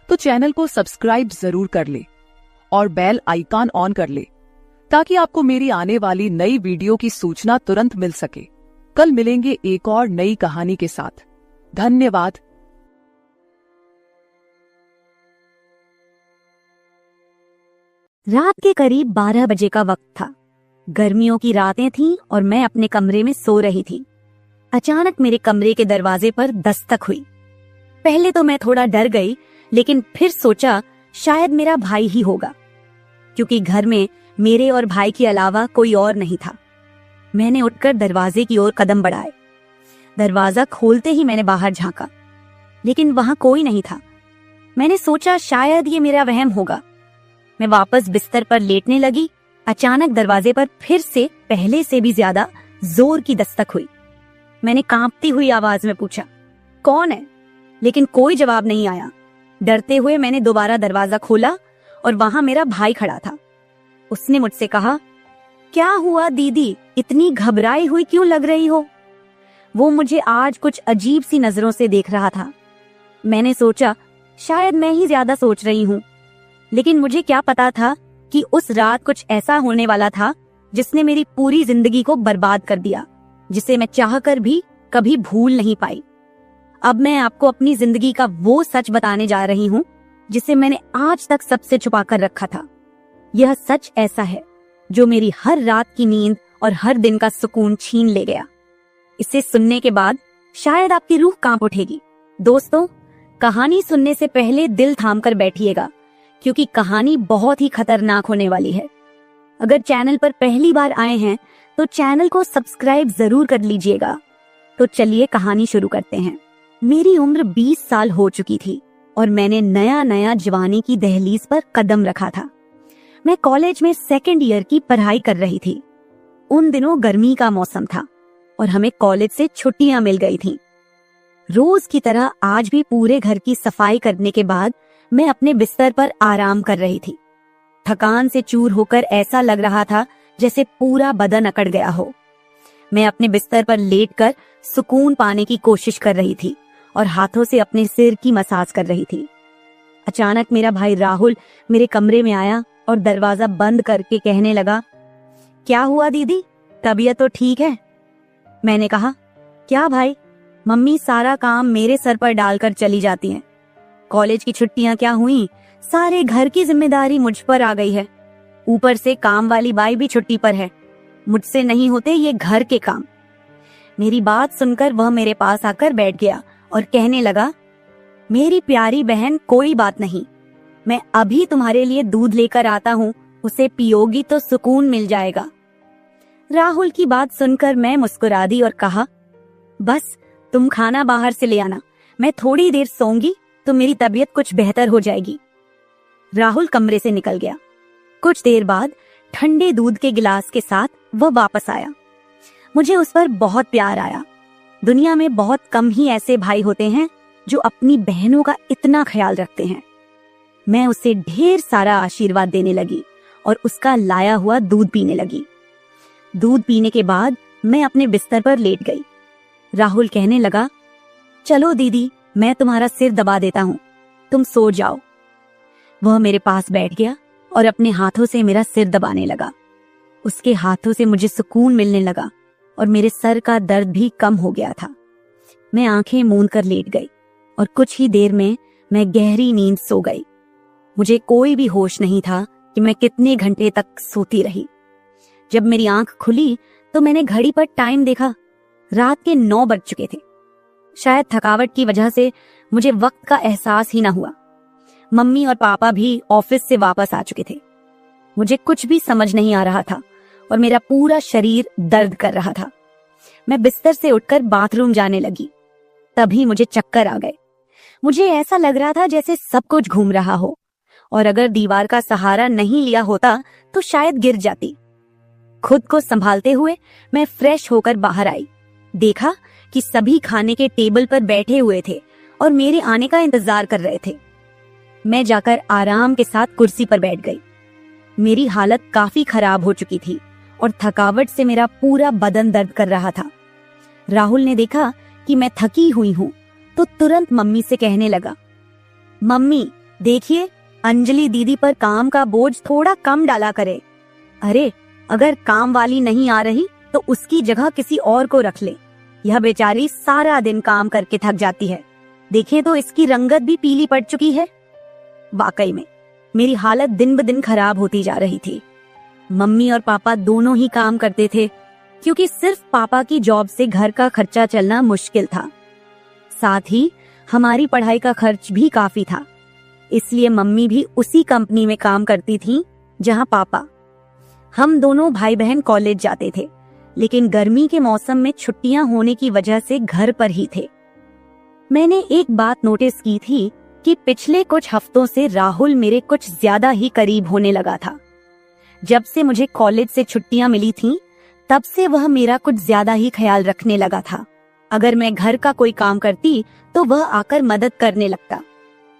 तो चैनल को सब्सक्राइब जरूर कर ले और बेल आइकॉन ऑन कर ले, ताकि आपको मेरी आने वाली नई वीडियो की सूचना तुरंत मिल सके। कल मिलेंगे एक और नई कहानी के साथ। धन्यवाद। रात के करीब 12 बजे का वक्त था। गर्मियों की रातें थीं और मैं अपने कमरे में सो रही थी। अचानक मेरे कमरे के दरवाजे पर दस्तक हुई। पहले तो मैं थोड़ा डर गई, लेकिन फिर सोचा शायद मेरा भाई ही होगा, क्योंकि घर में मेरे और भाई के अलावा कोई और नहीं था। मैंने उठकर दरवाजे की ओर कदम बढ़ाए। दरवाजा खोलते ही मैंने बाहर झांका, लेकिन वहां कोई नहीं था। मैंने सोचा शायद ये मेरा वहम होगा। मैं वापस बिस्तर पर लेटने लगी। अचानक दरवाजे पर फिर से पहले से भी ज्यादा जोर की दस्तक हुई। मैंने कांपती हुई आवाज में पूछा, कौन है? लेकिन कोई जवाब नहीं आया। डरते हुए मैंने दोबारा दरवाजा खोला और वहां मेरा भाई खड़ा था। उसने मुझसे कहा, क्या हुआ दीदी, इतनी घबराई हुई क्यों लग रही हो? वो मुझे आज कुछ अजीब सी नजरों से देख रहा था। मैंने सोचा शायद मैं ही ज्यादा सोच रही हूँ, लेकिन मुझे क्या पता था कि उस रात कुछ ऐसा होने वाला था जिसने मेरी पूरी जिंदगी को बर्बाद कर दिया, जिसे मैं चाहकर भी कभी भूल नहीं पाई। अब मैं आपको अपनी जिंदगी का वो सच बताने जा रही हूँ जिसे मैंने आज तक सबसे छुपा कर रखा था। यह सच ऐसा है जो मेरी हर रात की नींद और हर दिन का सुकून छीन ले गया। इसे सुनने के बाद शायद आपकी रूह कांप उठेगी। दोस्तों, कहानी सुनने से पहले दिल थाम कर बैठिएगा, क्योंकि कहानी बहुत ही खतरनाक होने वाली है। अगर चैनल पर पहली बार आए हैं तो चैनल को सब्सक्राइब जरूर कर लीजिएगा। तो चलिए कहानी शुरू करते हैं। मेरी उम्र 20 साल हो चुकी थी और मैंने नया नया जवानी की दहलीज पर कदम रखा था। मैं कॉलेज में 2nd ईयर की पढ़ाई कर रही थी। उन दिनों गर्मी का मौसम था और हमें कॉलेज से छुट्टियां मिल गई थीं। रोज की तरह आज भी पूरे घर की सफाई करने के बाद मैं अपने बिस्तर पर आराम कर रही थी। थकान से चूर होकर ऐसा लग रहा था जैसे पूरा बदन अकड़ गया हो। मैं अपने बिस्तर पर लेटकर सुकून पाने की कोशिश कर रही थी और हाथों से अपने सिर की मसाज कर रही थी। अचानक मेरा भाई राहुल मेरे कमरे में आया और दरवाजा बंद करके कहने लगा, क्या हुआ दीदी, तबीयत तो ठीक है? मैंने कहा, क्या भाई, मम्मी सारा काम मेरे सर पर डालकर चली जाती हैं। कॉलेज की छुट्टियां क्या हुई, सारे घर की जिम्मेदारी मुझ पर आ गई है। ऊपर से काम वाली बाई भी छुट्टी पर है। मुझसे नहीं होते ये घर के काम। मेरी बात सुनकर वह मेरे पास आकर बैठ गया और कहने लगा, मेरी प्यारी बहन, कोई बात नहीं, मैं अभी तुम्हारे लिए दूध लेकर आता हूँ, उसे पियोगी तो सुकून मिल जाएगा। राहुल की बात सुनकर मैं मुस्कुरा दी और कहा, बस तुम खाना बाहर से ले आना, मैं थोड़ी देर सोऊंगी तो मेरी तबीयत कुछ बेहतर हो जाएगी। राहुल कमरे से निकल गया। कुछ देर बाद ठंडे दूध के गिलास के साथ वह वापस आया। मुझे उस पर बहुत प्यार आया। दुनिया में बहुत कम ही ऐसे भाई होते हैं जो अपनी बहनों का इतना ख्याल रखते हैं। मैं उसे ढेर सारा आशीर्वाद देने लगी और उसका लाया हुआ दूध पीने लगी। दूध पीने के बाद मैं अपने बिस्तर पर लेट गई। राहुल कहने लगा, चलो दीदी, मैं तुम्हारा सिर दबा देता हूँ, तुम सो जाओ। वह मेरे पास बैठ गया और अपने हाथों से मेरा सिर दबाने लगा। उसके हाथों से मुझे सुकून मिलने लगा और मेरे सर का दर्द भी कम हो गया था। मैं आंखें मूंद कर लेट गई और कुछ ही देर में मैं गहरी नींद सो गई। मुझे कोई भी होश नहीं था कि मैं कितने घंटे तक सोती रही। जब मेरी आंख खुली तो मैंने घड़ी पर टाइम देखा। रात के 9 बज चुके थे। शायद थकावट की वजह से मुझे वक्त का एहसास ही न हुआ। मम्मी और पापा भी ऑफिस से वापस आ चुके थे। मुझे कुछ भी समझ नहीं आ रहा था और मेरा पूरा शरीर दर्द कर रहा था। मैं बिस्तर से उठकर बाथरूम जाने लगी। तभी मुझे चक्कर आ गए। मुझे ऐसा लग रहा था जैसे सब कुछ घूम रहा हो और अगर दीवार का सहारा नहीं लिया होता तो शायद गिर जाती। खुद को संभालते हुए मैं फ्रेश होकर बाहर आई। देखा कि सभी खाने के टेबल पर बैठे हुए थे और मेरे आने का इंतजार कर रहे थे। मैं जाकर आराम के साथ कुर्सी पर बैठ गई। मेरी हालत काफी खराब हो चुकी थी और थकावट से मेरा पूरा बदन दर्द कर रहा था। राहुल ने देखा कि मैं थकी हुई हूँ तो तुरंत मम्मी से कहने लगा, मम्मी देखिए, अंजलि दीदी पर काम का बोझ थोड़ा कम डाला करे। अरे, अगर काम वाली नहीं आ रही तो उसकी जगह किसी और को रख ले। यह बेचारी सारा दिन काम करके थक जाती है। देखें तो इसकी रंगत भी पीली पड़ चुकी है। वाकई में मेरी हालत दिन ब दिन खराब होती जा रही थी। मम्मी और पापा दोनों ही काम करते थे क्योंकि सिर्फ पापा की जॉब से घर का खर्चा चलना मुश्किल था। साथ ही हमारी पढ़ाई का खर्च भी काफी था, इसलिए मम्मी भी उसी कंपनी में काम करती थी जहां पापा। हम दोनों भाई बहन कॉलेज जाते थे, लेकिन गर्मी के मौसम में छुट्टियां होने की वजह से घर पर ही थे। मैंने एक बात नोटिस की थी कि पिछले कुछ हफ्तों से राहुल मेरे कुछ ज्यादा ही करीब होने लगा था। जब से मुझे कॉलेज से छुट्टियां मिली थीं, तब से वह मेरा कुछ ज्यादा ही ख्याल रखने लगा था। अगर मैं घर का कोई काम करती तो वह आकर मदद करने लगता।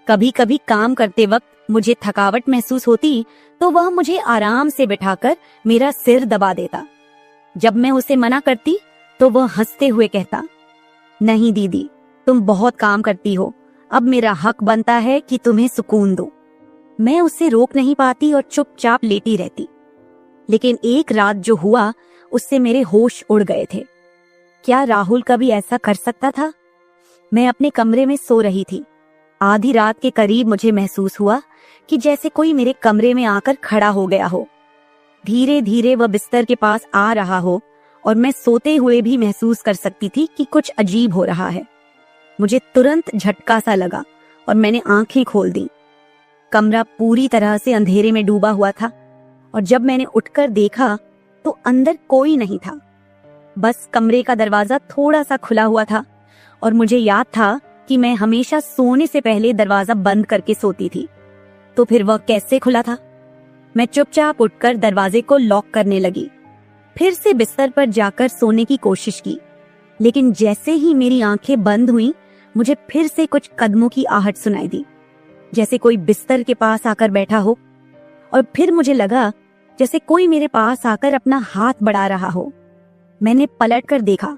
कभी कभी काम करते वक्त मुझे थकावट महसूस होती तो वह मुझे आराम से बिठाकर मेरा सिर दबा देता। जब मैं उसे मना करती तो वह हंसते हुए कहता, नहीं दीदी, तुम बहुत काम करती हो, अब मेरा हक बनता है कि तुम्हें सुकून दो। मैं उसे रोक नहीं पाती और चुपचाप लेटी रहती। लेकिन एक रात जो हुआ उससे मेरे होश उड़ गए थे। क्या राहुल कभी ऐसा कर सकता था? मैं अपने कमरे में सो रही थी। आधी रात के करीब मुझे महसूस हुआ कि जैसे कोई मेरे कमरे में आकर खड़ा हो गया हो। धीरे धीरे वह बिस्तर के पास आ रहा हो और मैं सोते हुए भी महसूस कर सकती थी कि कुछ अजीब हो रहा है। मुझे तुरंत झटका सा लगा और मैंने आंखें खोल दी। कमरा पूरी तरह से अंधेरे में डूबा हुआ था और जब मैंने उठकर देखा तो अंदर कोई नहीं था। बस कमरे का दरवाजा थोड़ा सा खुला हुआ था और मुझे याद था कि मैं हमेशा सोने से पहले दरवाजा बंद करके सोती थी। तो फिर वह कैसे खुला था? मैं चुपचाप उठकर दरवाजे को लॉक करने लगी। फिर से बिस्तर पर जाकर सोने की कोशिश की, लेकिन जैसे ही मेरी आंखें बंद हुईं, मुझे फिर से कुछ कदमों की आहट सुनाई दी। जैसे कोई बिस्तर के पास आकर बैठा हो, और फिर मुझे लगा जैसे कोई मेरे पास आकर अपना हाथ बढ़ा रहा हो। मैंने पलटकर देखा,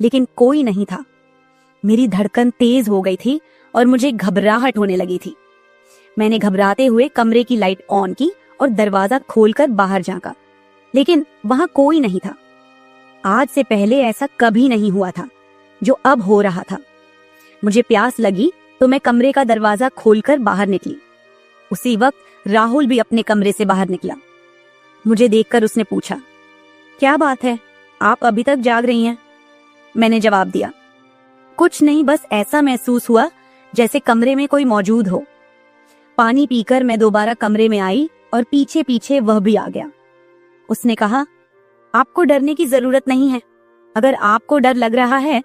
लेकिन कोई नहीं था। मेरी धड़कन तेज हो गई थी और मुझे घबराहट होने लगी थी। मैंने घबराते हुए कमरे की लाइट ऑन की और दरवाजा खोलकर बाहर झांका, लेकिन वहां कोई नहीं था। आज से पहले ऐसा कभी नहीं हुआ था जो अब हो रहा था। मुझे प्यास लगी तो मैं कमरे का दरवाजा खोलकर बाहर निकली। उसी वक्त राहुल भी अपने कमरे से बाहर निकला। मुझे देखकर उसने पूछा, क्या बात है, आप अभी तक जाग रही हैं? मैंने जवाब दिया, कुछ नहीं, बस ऐसा महसूस हुआ जैसे कमरे में कोई मौजूद हो। पानी पीकर मैं दोबारा कमरे में आई और पीछे पीछे वह भी आ गया। उसने कहा, आपको डरने की जरूरत नहीं है। अगर आपको डर लग रहा है